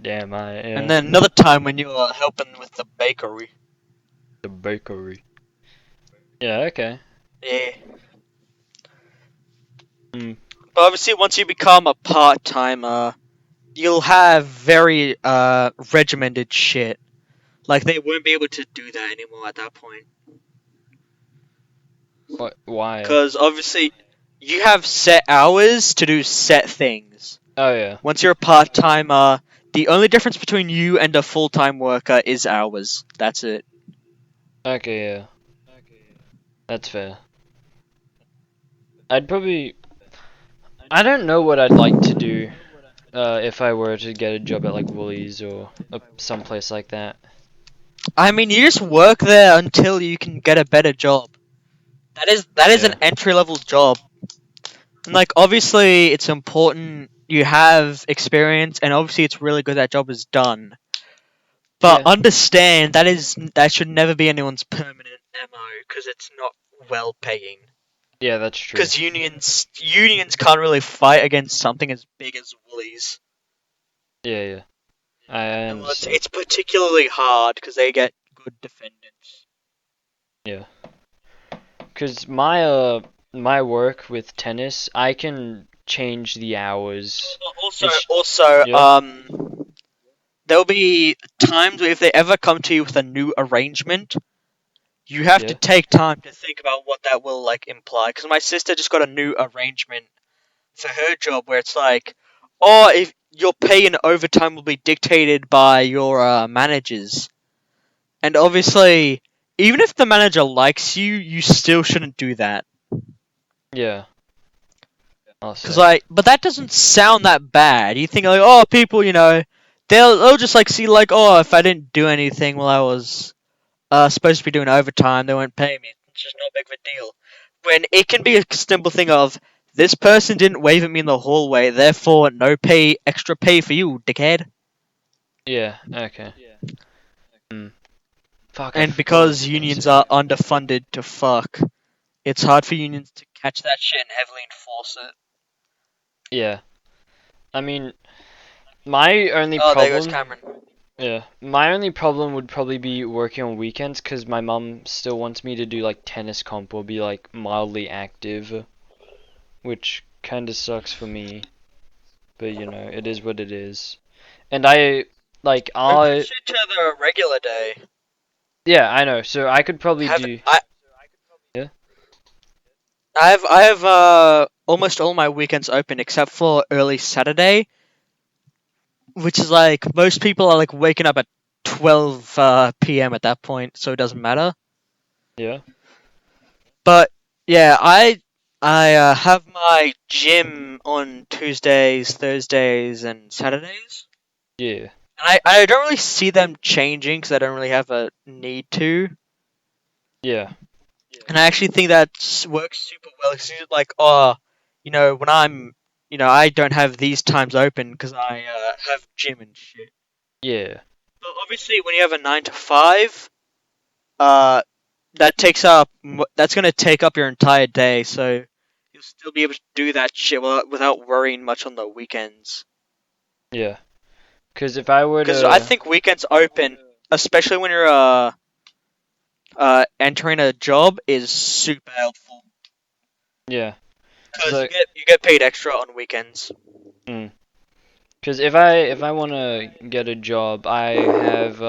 Speaker 2: Damn, yeah.
Speaker 1: And then another time when you're helping with the bakery.
Speaker 2: The bakery. Yeah, okay.
Speaker 1: Yeah.
Speaker 2: Mm.
Speaker 1: But obviously, once you become a part-timer, you'll have very, regimented shit. Like, they won't be able to do that anymore at that point.
Speaker 2: What? Why?
Speaker 1: Because, obviously, you have set hours to do set things.
Speaker 2: Oh yeah.
Speaker 1: Once you're a part-timer, the only difference between you and a full-time worker is hours. That's it.
Speaker 2: Okay, yeah. That's fair. I'd probably. I don't know what I'd like to do, if I were to get a job at like Woolies or someplace like that.
Speaker 1: I mean, you just work there until you can get a better job. That is an
Speaker 2: Yeah.
Speaker 1: entry-level job. And, like, obviously, it's important you have experience, and obviously, it's really good that job is done. But
Speaker 2: Yeah.
Speaker 1: understand that should never be anyone's permanent MO because it's not well paying.
Speaker 2: Yeah, that's true.
Speaker 1: Because unions can't really fight against something as big as Woolies.
Speaker 2: Yeah, yeah. I
Speaker 1: And
Speaker 2: understand.
Speaker 1: it's particularly hard because they get good defendants.
Speaker 2: Yeah. Cause my work with tennis, I can change the hours.
Speaker 1: Also,
Speaker 2: It's- yeah.
Speaker 1: there'll be times where if they ever come to you with a new arrangement, you have to
Speaker 2: Yeah.
Speaker 1: take time to think about what that will like imply. Because my sister just got a new arrangement for her job where it's like, oh, if your pay and overtime will be dictated by your managers, and obviously, even if the manager likes you, you still shouldn't do that.
Speaker 2: Yeah. I'll
Speaker 1: Cause
Speaker 2: say.
Speaker 1: but that doesn't sound that bad. You think like, oh, people, they'll just like see like, oh, if I didn't do anything while I was supposed to be doing overtime, they won't pay me. It's just not big of a deal. When it can be a simple thing of this person didn't wave at me in the hallway, therefore no pay, extra pay for you, dickhead.
Speaker 2: Yeah. Okay. Fuck. I
Speaker 1: And
Speaker 2: forgot what I
Speaker 1: because
Speaker 2: was gonna
Speaker 1: unions
Speaker 2: say.
Speaker 1: are underfunded to fuck, it's hard for unions to catch that shit and heavily enforce it.
Speaker 2: Yeah. I mean, my only
Speaker 1: Oh, there goes
Speaker 2: problem.
Speaker 1: Cameron.
Speaker 2: Yeah. My only problem would probably be working on weekends because my mum still wants me to do like tennis comp or be like mildly active, which kind of sucks for me. But you know, it is what it is. And I like I
Speaker 1: Push it to the regular day.
Speaker 2: yeah, I know. So I could probably
Speaker 1: Have
Speaker 2: do yeah.
Speaker 1: I have almost all my weekends open except for early Saturday, which is like most people are like waking up at 12 p.m. at that point, so it doesn't matter.
Speaker 2: Yeah.
Speaker 1: But yeah, I have my gym on Tuesdays, Thursdays, and Saturdays.
Speaker 2: Yeah.
Speaker 1: And I don't really see them changing because I don't really have a need to.
Speaker 2: Yeah.
Speaker 1: And I actually think that works super well. Cause it's like, oh, when I don't have these times open because I have gym and shit.
Speaker 2: Yeah.
Speaker 1: But obviously, when you have a 9 to 5, uh, that's gonna take up your entire day. So you'll still be able to do that shit without worrying much on the weekends.
Speaker 2: Yeah. Because if I were
Speaker 1: Because I
Speaker 2: to
Speaker 1: think weekends open, especially when you're entering a job, is super helpful.
Speaker 2: yeah.
Speaker 1: Because
Speaker 2: So
Speaker 1: you get paid extra on weekends.
Speaker 2: because if I want to get a job, I have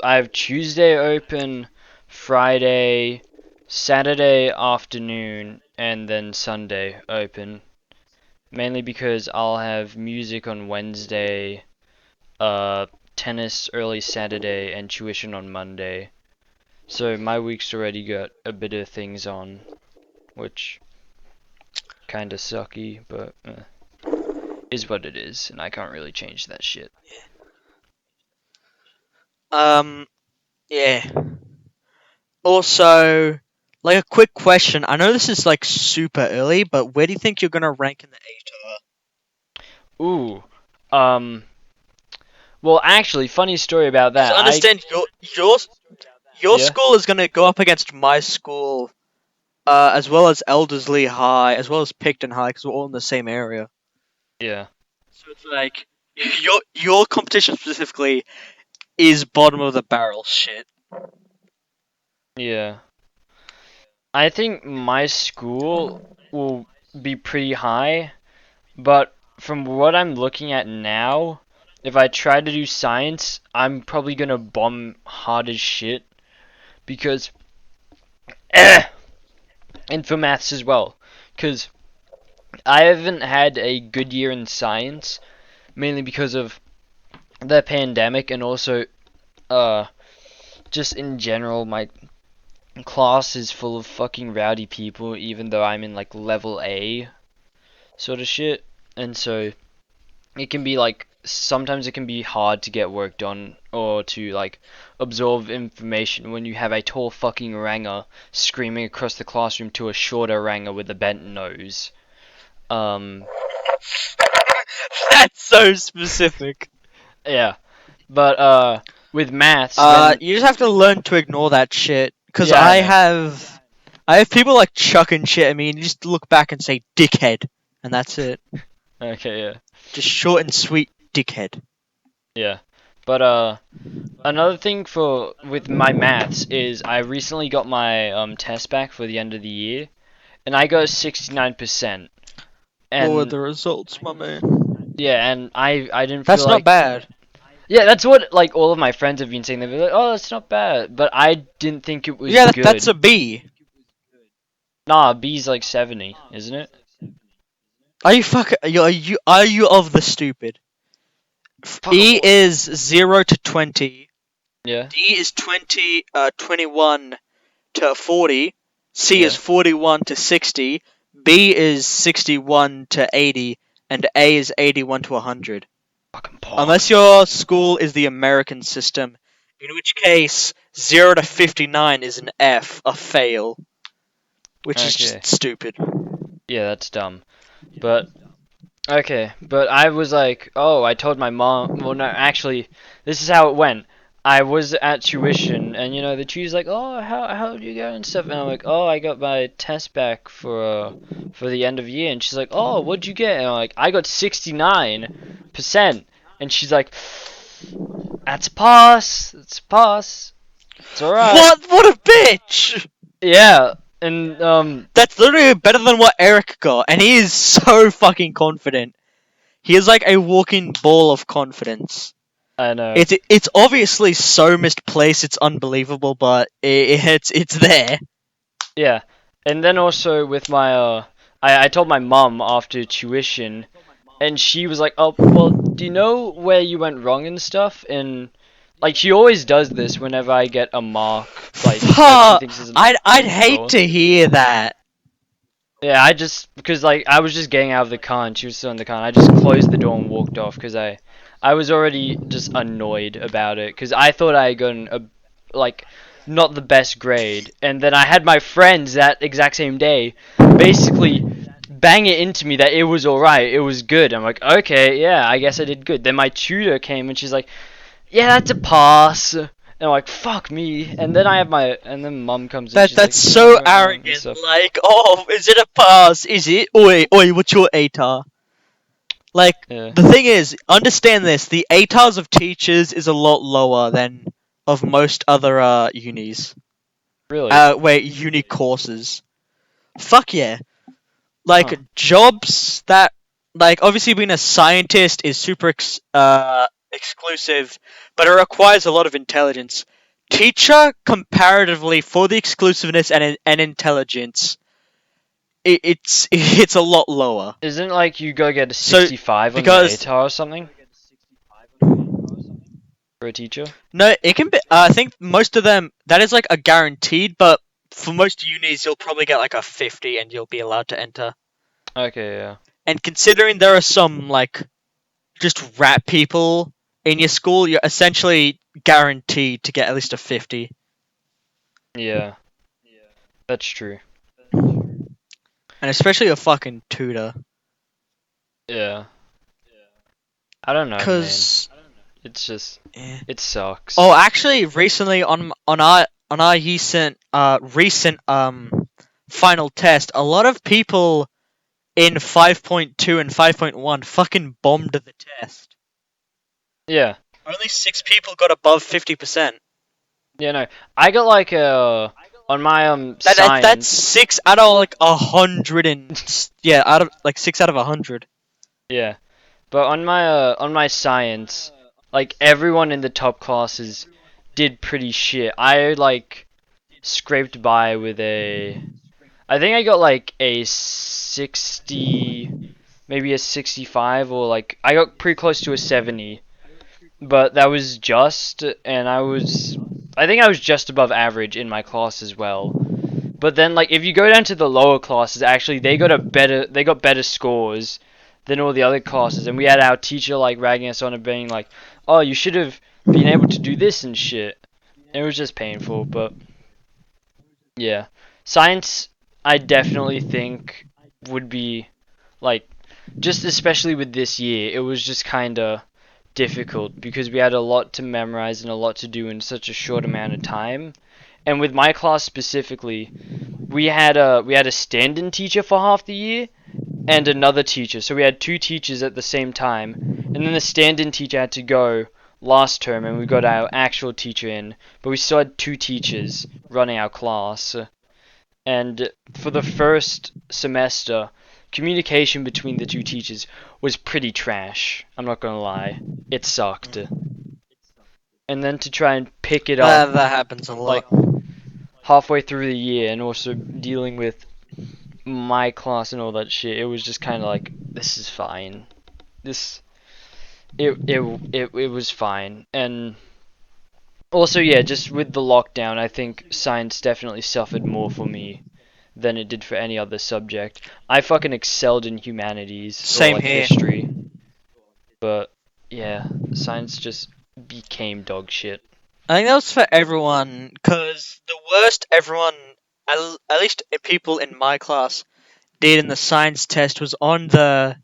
Speaker 2: I have Tuesday open, Friday, Saturday afternoon, and then Sunday open. Mainly because I'll have music on Wednesday, tennis early Saturday, and tuition on Monday. So my week's already got a bit of things on, which kinda sucky, but is what it is, and I can't really change that shit.
Speaker 1: Yeah. Also, like a quick question. I know this is like super early, but where do you think you're gonna rank in the ATAR?
Speaker 2: Ooh, well, actually, funny story about
Speaker 1: Because
Speaker 2: that.
Speaker 1: understand your
Speaker 2: Yeah,
Speaker 1: school is gonna go up against my school, as well as Eldersley High, as well as Picton High, because we're all in the same area.
Speaker 2: yeah,
Speaker 1: So it's like your competition specifically is bottom of the barrel shit.
Speaker 2: yeah. I think my school will be pretty high, but from what I'm looking at now, if I try to do science, I'm probably gonna bomb hard as shit because, and for maths as well, because I haven't had a good year in science, mainly because of the pandemic and also, uh, just in general, my class is full of fucking rowdy people, even though I'm in like level A sort of shit, and so it can be like sometimes it can be hard to get work done or to like absorb information when you have a tall fucking oranger screaming across the classroom to a shorter oranger with a bent nose. Um,
Speaker 1: That's so specific.
Speaker 2: yeah, but with maths, when
Speaker 1: You just have to learn to ignore that shit. Cause
Speaker 2: yeah, I know.
Speaker 1: I have people like chucking shit at me, and you just look back and say "dickhead," and that's it.
Speaker 2: Okay, yeah,
Speaker 1: Just short and sweet, dickhead.
Speaker 2: yeah, but another thing for with my maths is I recently got my test back for the end of the year, and I got 69%.
Speaker 1: What were
Speaker 2: And
Speaker 1: the results, my man?
Speaker 2: yeah, and I didn't feel
Speaker 1: That's not
Speaker 2: like
Speaker 1: bad.
Speaker 2: yeah, that's what like all of my friends have been saying. They've been like, "Oh, that's not bad," but I didn't think it was
Speaker 1: Yeah, that's
Speaker 2: good.
Speaker 1: a B.
Speaker 2: Nah, B's like 70, isn't it?
Speaker 1: Are you fuck? Are you of the stupid?
Speaker 2: Fuck.
Speaker 1: E is 0 to 20.
Speaker 2: Yeah,
Speaker 1: D is 21 to 40. C is
Speaker 2: yeah.
Speaker 1: 41 to 60. B is 61 to 80, and A is 81 to 100.
Speaker 2: Fucking pog.
Speaker 1: Unless your school is the American system, in which case 0 to 59 is an F, a fail, which is
Speaker 2: Okay.
Speaker 1: just stupid.
Speaker 2: Yeah, that's dumb. But okay, but I was like, oh, I told my mom. Well, no, actually, this is how it went. I was at tuition, and the tutor's like, oh, how did you go and stuff, and I'm like, oh, I got my test back for the end of year, and she's like, oh, what'd you get? And I'm like, I got 69%, and she's like, that's a pass, it's a pass, it's all right.
Speaker 1: What a bitch!
Speaker 2: Yeah, and
Speaker 1: That's literally better than what Eric got, and he is so fucking confident. He is like a walking ball of confidence.
Speaker 2: I know.
Speaker 1: It's obviously so misplaced, it's unbelievable, but it's there.
Speaker 2: Yeah, and then also with my I told my mum after tuition, and she was like, "Oh, well, do you know where you went wrong and stuff?" And like she always does this whenever I get a mark like that she
Speaker 1: Fuck!
Speaker 2: thinks is
Speaker 1: I'd hate
Speaker 2: low.
Speaker 1: to hear that.
Speaker 2: Yeah, I just because like I was just getting out of the car and she was still in the car, and I just closed the door and walked off because I was already just annoyed about it because I thought I had gotten a like not the best grade, and then I had my friends that exact same day basically bang it into me that it was alright, it was good. I'm like, okay, yeah, I guess I did good. Then my tutor came and she's like, yeah, that's a pass. And I'm like, fuck me. And then and then mum comes and she's like,
Speaker 1: That's
Speaker 2: do you know what
Speaker 1: so
Speaker 2: went wrong and
Speaker 1: arrogant.
Speaker 2: stuff.
Speaker 1: Like, oh, is it a pass? Is it? Oi, what's your ATAR? Like,
Speaker 2: Yeah,
Speaker 1: the thing is, understand this: the ATARs of teachers is a lot lower than of most other unis.
Speaker 2: really?
Speaker 1: Uni courses. Fuck yeah. Like
Speaker 2: Huh.
Speaker 1: jobs that, like, obviously being a scientist is super exclusive, but it requires a lot of intelligence. teacher comparatively for the exclusiveness and intelligence, it's a lot lower.
Speaker 2: Isn't it like you gotta get a
Speaker 1: So,
Speaker 2: 65 on your
Speaker 1: because
Speaker 2: ATAR or something? For a teacher?
Speaker 1: no, it can be. I think most of them that is like a guaranteed, but for most unis you'll probably get like a 50 and you'll be allowed to enter.
Speaker 2: Okay, yeah.
Speaker 1: And considering there are some like just rat people in your school, you're essentially guaranteed to get at least a 50.
Speaker 2: Yeah. That's true.
Speaker 1: And especially a fucking tutor.
Speaker 2: Yeah. I don't know, man.
Speaker 1: Cause
Speaker 2: It's just,
Speaker 1: yeah.
Speaker 2: it sucks.
Speaker 1: Oh, actually, recently on our recent final test, a lot of people in 5.2 and 5.1 fucking bombed the test.
Speaker 2: Yeah.
Speaker 1: Only 6 people got above 50%.
Speaker 2: Yeah, no. I got like on my
Speaker 1: That's
Speaker 2: science.
Speaker 1: 6 out of like 100 and yeah, out of like 6 out of 100.
Speaker 2: Yeah. But on my science, like everyone in the top classes did pretty shit. I like scraped by with I think I got like a 60, maybe a 65, or like I got pretty close to a 70. But that was just, and I think I was just above average in my class as well. But then like if you go down to the lower classes, actually they got better scores than all the other classes, and we had our teacher like ragging us on and being like, "Oh, you should have been able to do this and shit." It was just painful, but yeah. Science, I definitely think would be like, just especially with this year, it was just kind of difficult because we had a lot to memorize and a lot to do in such a short amount of time. And with my class specifically, we had a stand-in teacher for half the year and another teacher. So we had 2 teachers at the same time, and then the stand-in teacher had to go last term, and we got our actual teacher in, but we still had 2 teachers running our class. And for the first semester, communication between the 2 teachers was pretty trash. I'm not gonna lie, it sucked. And then to try and pick it up
Speaker 1: That happens a lot.
Speaker 2: like halfway through the year, and also dealing with my class and all that shit, it was just kind of like, this is fine. It was fine. And also, yeah, just with the lockdown, I think science definitely suffered more for me than it did for any other subject. I fucking excelled in humanities
Speaker 1: Same
Speaker 2: or like
Speaker 1: here.
Speaker 2: history, but yeah, science just became dog shit.
Speaker 1: I think that was for everyone, because the worst everyone, at least people in my class, did in the science test was on the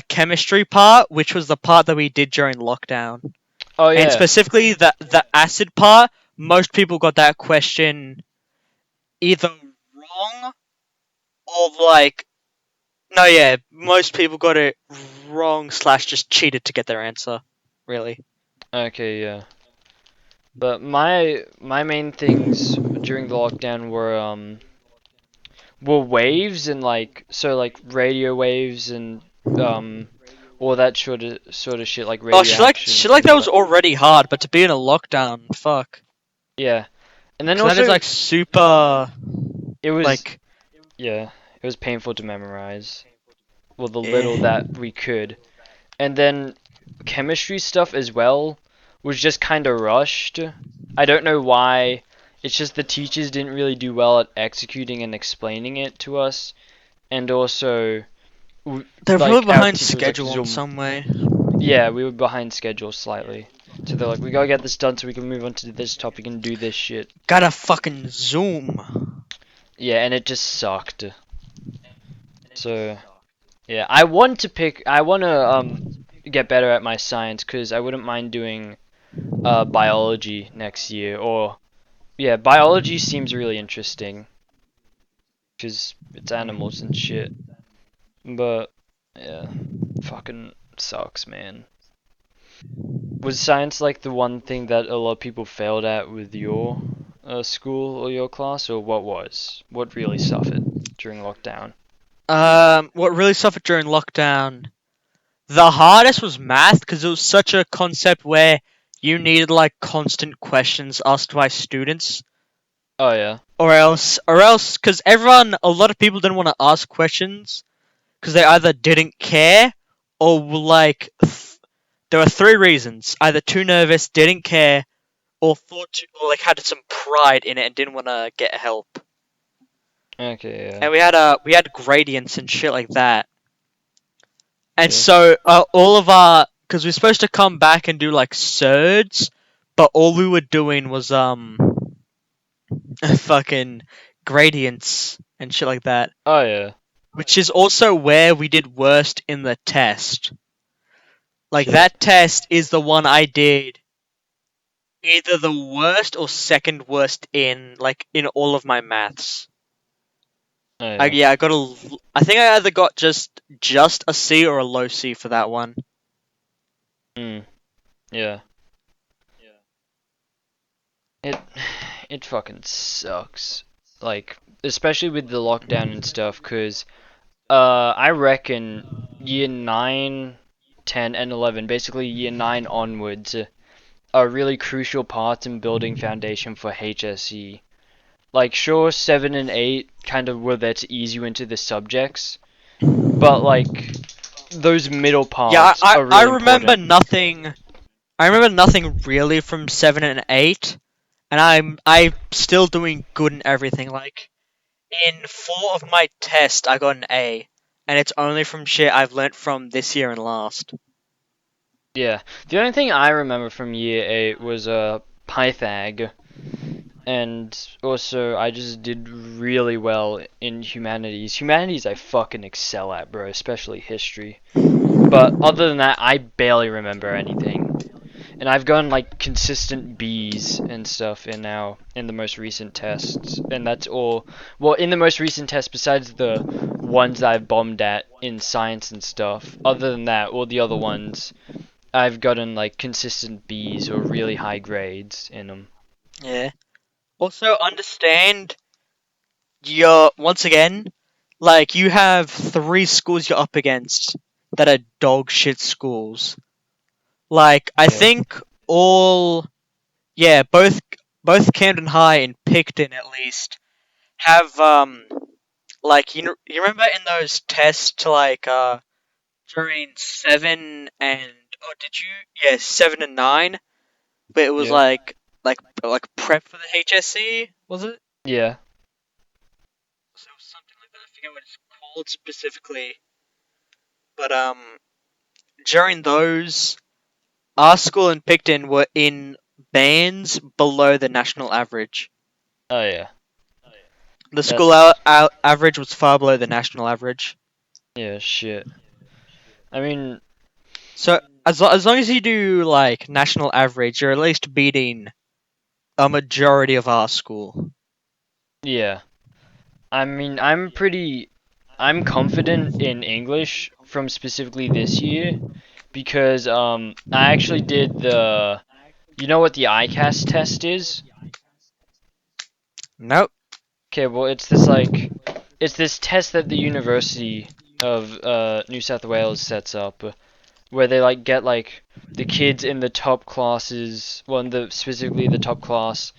Speaker 1: chemistry part, which was the part that we did during lockdown.
Speaker 2: Oh yeah.
Speaker 1: And specifically the acid part, most people got that question either wrong or like, no, yeah, most people got it wrong / just cheated to get their answer, really.
Speaker 2: Okay, yeah. But my main things during the lockdown were waves, and like radio waves and all that sort of shit, like
Speaker 1: Oh,
Speaker 2: radioactive
Speaker 1: shit like
Speaker 2: and
Speaker 1: that
Speaker 2: all
Speaker 1: was already hard, but to be in a lockdown, fuck.
Speaker 2: Yeah. And then
Speaker 1: 'Cause that
Speaker 2: also
Speaker 1: is like super,
Speaker 2: it was
Speaker 1: like,
Speaker 2: yeah, it was painful to memorize. Well, the
Speaker 1: Yeah.
Speaker 2: little that we could. And then chemistry stuff as well was just kind of rushed. I don't know why. It's just the teachers didn't really do well at executing and explaining it to us. And also,
Speaker 1: they're
Speaker 2: like,
Speaker 1: really
Speaker 2: our
Speaker 1: behind
Speaker 2: teacher was like,
Speaker 1: schedule in
Speaker 2: "Zoom."
Speaker 1: some way.
Speaker 2: Yeah, we were behind schedule slightly. So they're like, we gotta get this done so we can move on to this topic and do this shit.
Speaker 1: Gotta fucking zoom.
Speaker 2: Yeah, and it just sucked. So, yeah, I want to get better at my science, because I wouldn't mind doing biology next year. Or yeah, biology seems really interesting because it's animals and shit. But yeah, fucking sucks, man. Was science like the one thing that a lot of people failed at with your school or your class, or what really suffered during lockdown?
Speaker 1: What really suffered during lockdown? The hardest was math, because it was such a concept where you needed like constant questions asked by students,
Speaker 2: Oh yeah.
Speaker 1: or else, because a lot of people didn't want to ask questions because they either didn't care or there were three reasons: either too nervous, didn't care, or or like had some pride in it and didn't want to get help.
Speaker 2: Okay, yeah.
Speaker 1: And we had gradients and shit like that. And
Speaker 2: Yeah.
Speaker 1: so all of our, because we're supposed to come back and do like surds, but all we were doing was fucking gradients and shit like that,
Speaker 2: Oh yeah.
Speaker 1: which is also where we did worst in the test. Like
Speaker 2: Shit.
Speaker 1: that test is the one I did either the worst or second worst in all of my maths.
Speaker 2: Oh yeah.
Speaker 1: Yeah, I think I either got just a C or a low C for that one.
Speaker 2: Yeah. It it fucking sucks. Like, especially with the lockdown and stuff, cause I reckon year 9, 10, and 11, basically year 9 onwards, are really crucial parts in building foundation for HSE. Like, sure, 7 and 8 kind of were there to ease you into the subjects, but like those middle
Speaker 1: Yeah,
Speaker 2: parts
Speaker 1: I
Speaker 2: are really
Speaker 1: remember
Speaker 2: important.
Speaker 1: nothing. I remember nothing really from 7 and 8, and I'm still doing good in everything. Like in 4 of my tests, I got an A, and it's only from shit I've learnt from this year and last.
Speaker 2: Yeah, the only thing I remember from year 8 was Pythag, and also I just did really well in humanities. Humanities I fucking excel at, bro, especially history. But other than that, I barely remember anything. And I've gotten like consistent B's and stuff in the most recent tests, and that's all. Well, in the most recent test, besides the ones I've bombed at in science and stuff, other than that, all the other ones I've gotten like consistent B's or really high grades in them.
Speaker 1: Yeah. Also, understand once again, like you have 3 schools you're up against that are dog shit schools. Like I
Speaker 2: Yeah.
Speaker 1: think all, yeah, both Camden High and Picton at least have like you remember in those tests during 7 and oh did you, yeah, 7 and 9, but it was
Speaker 2: Yeah.
Speaker 1: like prep for the HSC, was it?
Speaker 2: Yeah.
Speaker 1: So it was something like that. I forget what it's called specifically, but during those, our school and Picton were in bands below the national average.
Speaker 2: Oh yeah.
Speaker 1: The school
Speaker 2: That's
Speaker 1: average was far below the national average.
Speaker 2: yeah, shit. I mean,
Speaker 1: So as long as you do like national average, you're at least beating a majority of our school.
Speaker 2: yeah. I mean, I'm confident in English from specifically this year because I actually did the, you know what the ICAS test is?
Speaker 1: Nope.
Speaker 2: Okay, well it's this test that the University of New South Wales sets up where they like get like the kids in the top classes, well, specifically the top class,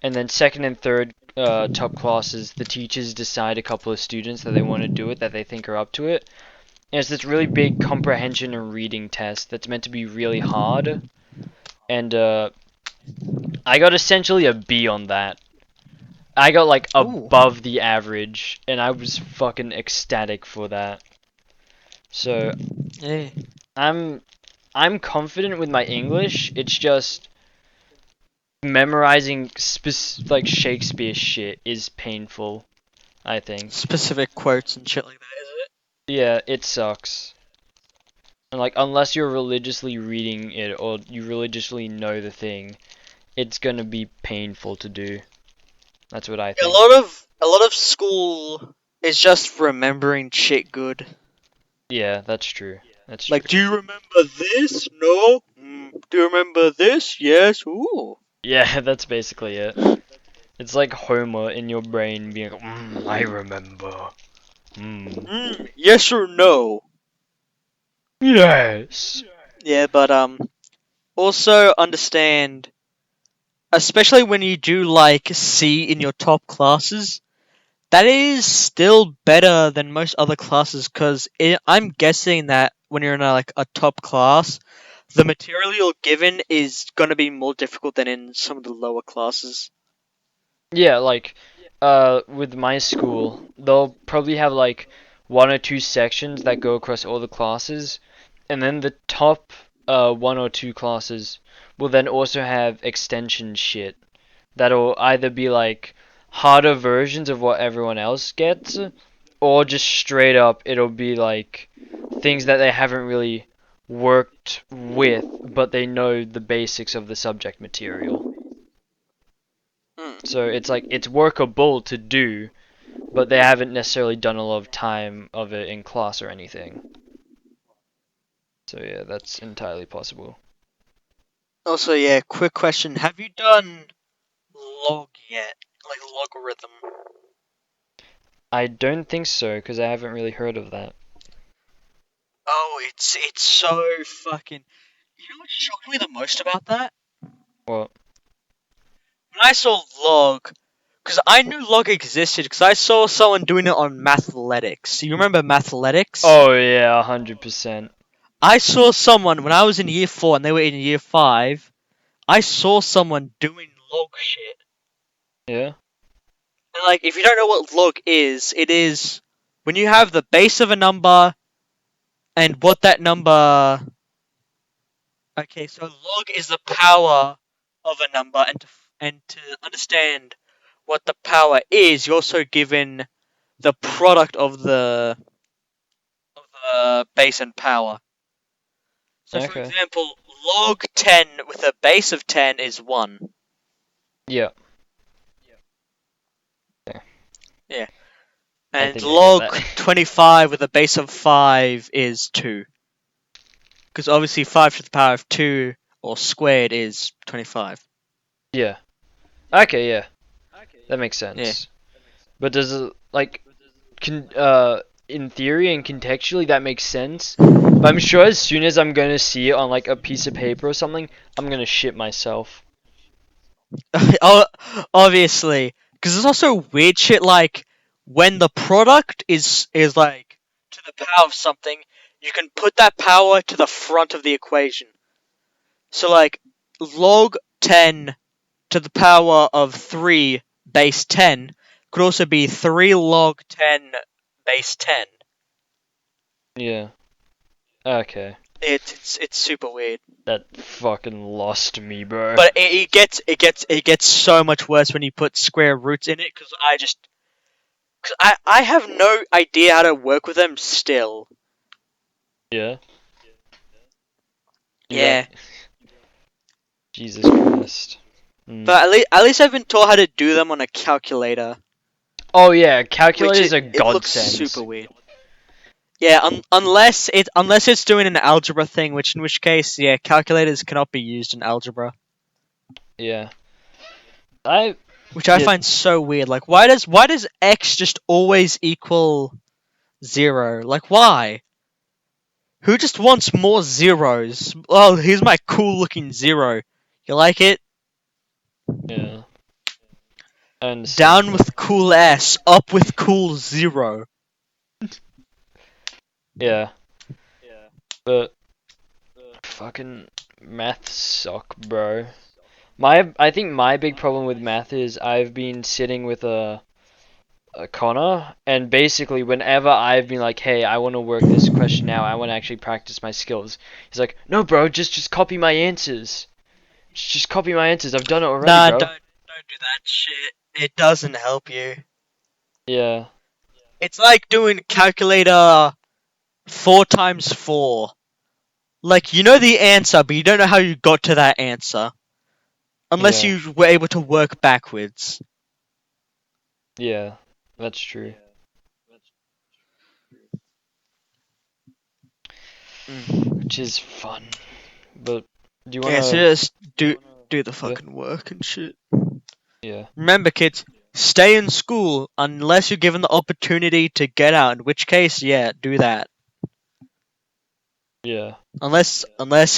Speaker 2: and then second and third top classes, the teachers decide a couple of students that they want to do it, that they think are up to it. And it's this really big comprehension and reading test that's meant to be really hard. And I got essentially a B on that. I got like
Speaker 1: Ooh.
Speaker 2: above the average, and I was fucking ecstatic for that. So
Speaker 1: Yeah.
Speaker 2: I'm confident with my English. It's just memorizing like Shakespeare shit is painful, I think.
Speaker 1: Specific quotes and shit like that, is it?
Speaker 2: Yeah, it sucks. And like unless you're religiously reading it or you religiously know the thing, it's gonna be painful to do. That's what I
Speaker 1: A
Speaker 2: think.
Speaker 1: lot of school is just remembering shit good.
Speaker 2: Yeah, that's true. That's
Speaker 1: Like,
Speaker 2: true.
Speaker 1: do you remember this? No. Do you remember this? Yes. Ooh.
Speaker 2: Yeah, that's basically it. It's like Homer in your brain being like, I remember.
Speaker 1: Yes or no?
Speaker 2: Yes.
Speaker 1: Yeah, but also understand, especially when you do like C in your top classes, that is still better than most other classes because I'm guessing that when you're in a top class, the material given is going to be more difficult than in some of the lower classes.
Speaker 2: Yeah, like, with my school, they'll probably have like one or two sections that go across all the classes, and then the top one or two classes will then also have extension shit that'll either be like harder versions of what everyone else gets, or just straight up it'll be like things that they haven't really worked with, but they know the basics of the subject material.
Speaker 1: Mm.
Speaker 2: So it's like it's workable to do, but they haven't necessarily done a lot of time of it in class or anything. So yeah, that's entirely possible.
Speaker 1: Also, yeah, quick question: have you done log yet? Like logarithm?
Speaker 2: I don't think so, because I haven't really heard of that.
Speaker 1: Oh, it's so fucking. You know what shocked me the most about that?
Speaker 2: What?
Speaker 1: When I saw log, because I knew log existed, because I saw someone doing it on Mathletics. You remember Mathletics?
Speaker 2: Oh yeah, 100%.
Speaker 1: I saw someone when I was in year 4 and they were in year 5. I saw someone doing log shit.
Speaker 2: Yeah?
Speaker 1: And like, if you don't know what log is, it is when you have the base of a number and what that number. Okay, so log is the power of a number, and to understand what the power is, you're also given the product of the base and power. So, for
Speaker 2: Okay.
Speaker 1: example, log 10 with a base of 10 is 1.
Speaker 2: Yeah.
Speaker 1: Yeah.
Speaker 2: I
Speaker 1: And
Speaker 2: think I get
Speaker 1: log
Speaker 2: that.
Speaker 1: 25 with a base of 5 is 2. Because obviously 5 to the power of 2 or squared is 25.
Speaker 2: Yeah. Okay, yeah. That makes
Speaker 1: Yeah.
Speaker 2: sense. But does it, like, in theory and contextually that makes sense? But I'm sure as soon as I'm gonna see it on like a piece of paper or something, I'm gonna shit myself.
Speaker 1: Oh, obviously. Because there's also weird shit like when the product is like to the power of something, you can put that power to the front of the equation. So like log 10 to the power of 3 base 10 could also be 3 log 10 base 10.
Speaker 2: Yeah. Okay.
Speaker 1: It's super weird.
Speaker 2: That fucking lost me, bro.
Speaker 1: But it gets so much worse when you put square roots in it because I have no idea how to work with them still.
Speaker 2: Yeah. You
Speaker 1: Yeah,
Speaker 2: don't. Jesus Christ.
Speaker 1: but at least I've been taught how to do them on a calculator,
Speaker 2: Oh yeah,
Speaker 1: which
Speaker 2: calculators are
Speaker 1: it looks
Speaker 2: godsend.
Speaker 1: super weird. Yeah, unless it's doing an algebra thing, in which case, yeah, calculators cannot be used in algebra,
Speaker 2: Yeah. I
Speaker 1: which I
Speaker 2: yeah,
Speaker 1: find so weird. Like, why does x just always equal 0? Like, why? Who just wants more zeros? Oh, here's my cool looking 0. You like it?
Speaker 2: yeah. I understand
Speaker 1: Down
Speaker 2: that.
Speaker 1: with cool S, up with cool 0.
Speaker 2: Yeah. But fucking maths suck, bro. I think my big problem with math is I've been sitting with a Connor, and basically whenever I've been like, hey, I want to work this question out, I want to actually practice my skills. He's like, no, bro, just copy my answers. Just copy my answers. I've done it already,
Speaker 1: Nah,
Speaker 2: bro.
Speaker 1: don't do that shit. It doesn't help you.
Speaker 2: Yeah.
Speaker 1: It's like doing calculator 4 times 4. Like, you know the answer, but you don't know how you got to that answer. Unless
Speaker 2: Yeah.
Speaker 1: you were able to work backwards.
Speaker 2: Yeah. That's true.
Speaker 1: Mm.
Speaker 2: Which is fun. But do you
Speaker 1: Yeah, so
Speaker 2: wanna?
Speaker 1: just do the
Speaker 2: Yeah.
Speaker 1: fucking work and shit.
Speaker 2: Yeah.
Speaker 1: Remember, kids, stay in school unless you're given the opportunity to get out. In which case, yeah, do that.
Speaker 2: Yeah.
Speaker 1: Unless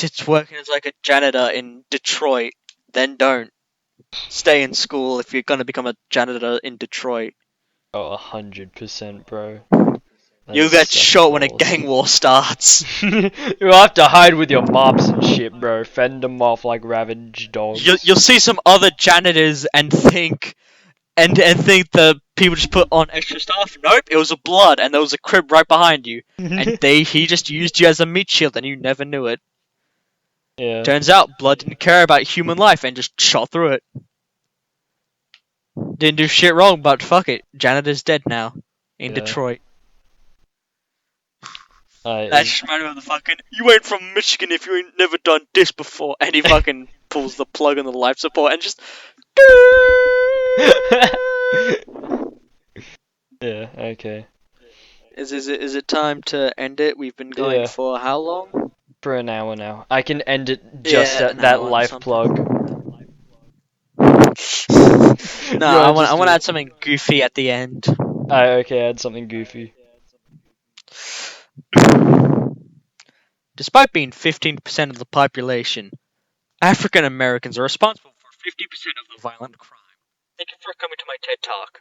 Speaker 1: it's working as like a janitor in Detroit, then don't. Stay in school if you're gonna become a janitor in Detroit.
Speaker 2: Oh, 100%, bro. That
Speaker 1: You'll
Speaker 2: is
Speaker 1: get
Speaker 2: such
Speaker 1: shot when a
Speaker 2: balls.
Speaker 1: gang war starts.
Speaker 2: You'll have to hide with your mops and shit, bro. Fend them off like ravaged dogs.
Speaker 1: You'll see some other janitors and think think the people just put on extra stuff. Nope, it was a blood, and there was a crib right behind you, and he just used you as a meat shield, and you never knew it.
Speaker 2: Yeah.
Speaker 1: Turns out, blood didn't care about human life and just shot through it. Didn't do shit wrong, but fuck it, janitor's dead now in
Speaker 2: Yeah.
Speaker 1: Detroit.
Speaker 2: Uh,
Speaker 1: That
Speaker 2: is-
Speaker 1: just reminded me of the fucking, you ain't from Michigan if you ain't never done this before, and he fucking pulls the plug on the life support and just.
Speaker 2: yeah, okay.
Speaker 1: Is it time to end it? We've been going
Speaker 2: Yeah.
Speaker 1: for how long?
Speaker 2: For an hour now. I can end it just
Speaker 1: Yeah,
Speaker 2: at
Speaker 1: an
Speaker 2: that
Speaker 1: hour or
Speaker 2: life
Speaker 1: something.
Speaker 2: plug.
Speaker 1: No,
Speaker 2: You
Speaker 1: I
Speaker 2: wanna
Speaker 1: want
Speaker 2: just do
Speaker 1: to
Speaker 2: it?
Speaker 1: add something goofy at the end.
Speaker 2: Okay, add something goofy.
Speaker 1: Despite being 15% of the population, African Americans are responsible for 50% of the violent crime. Thank you for coming to my TED Talk.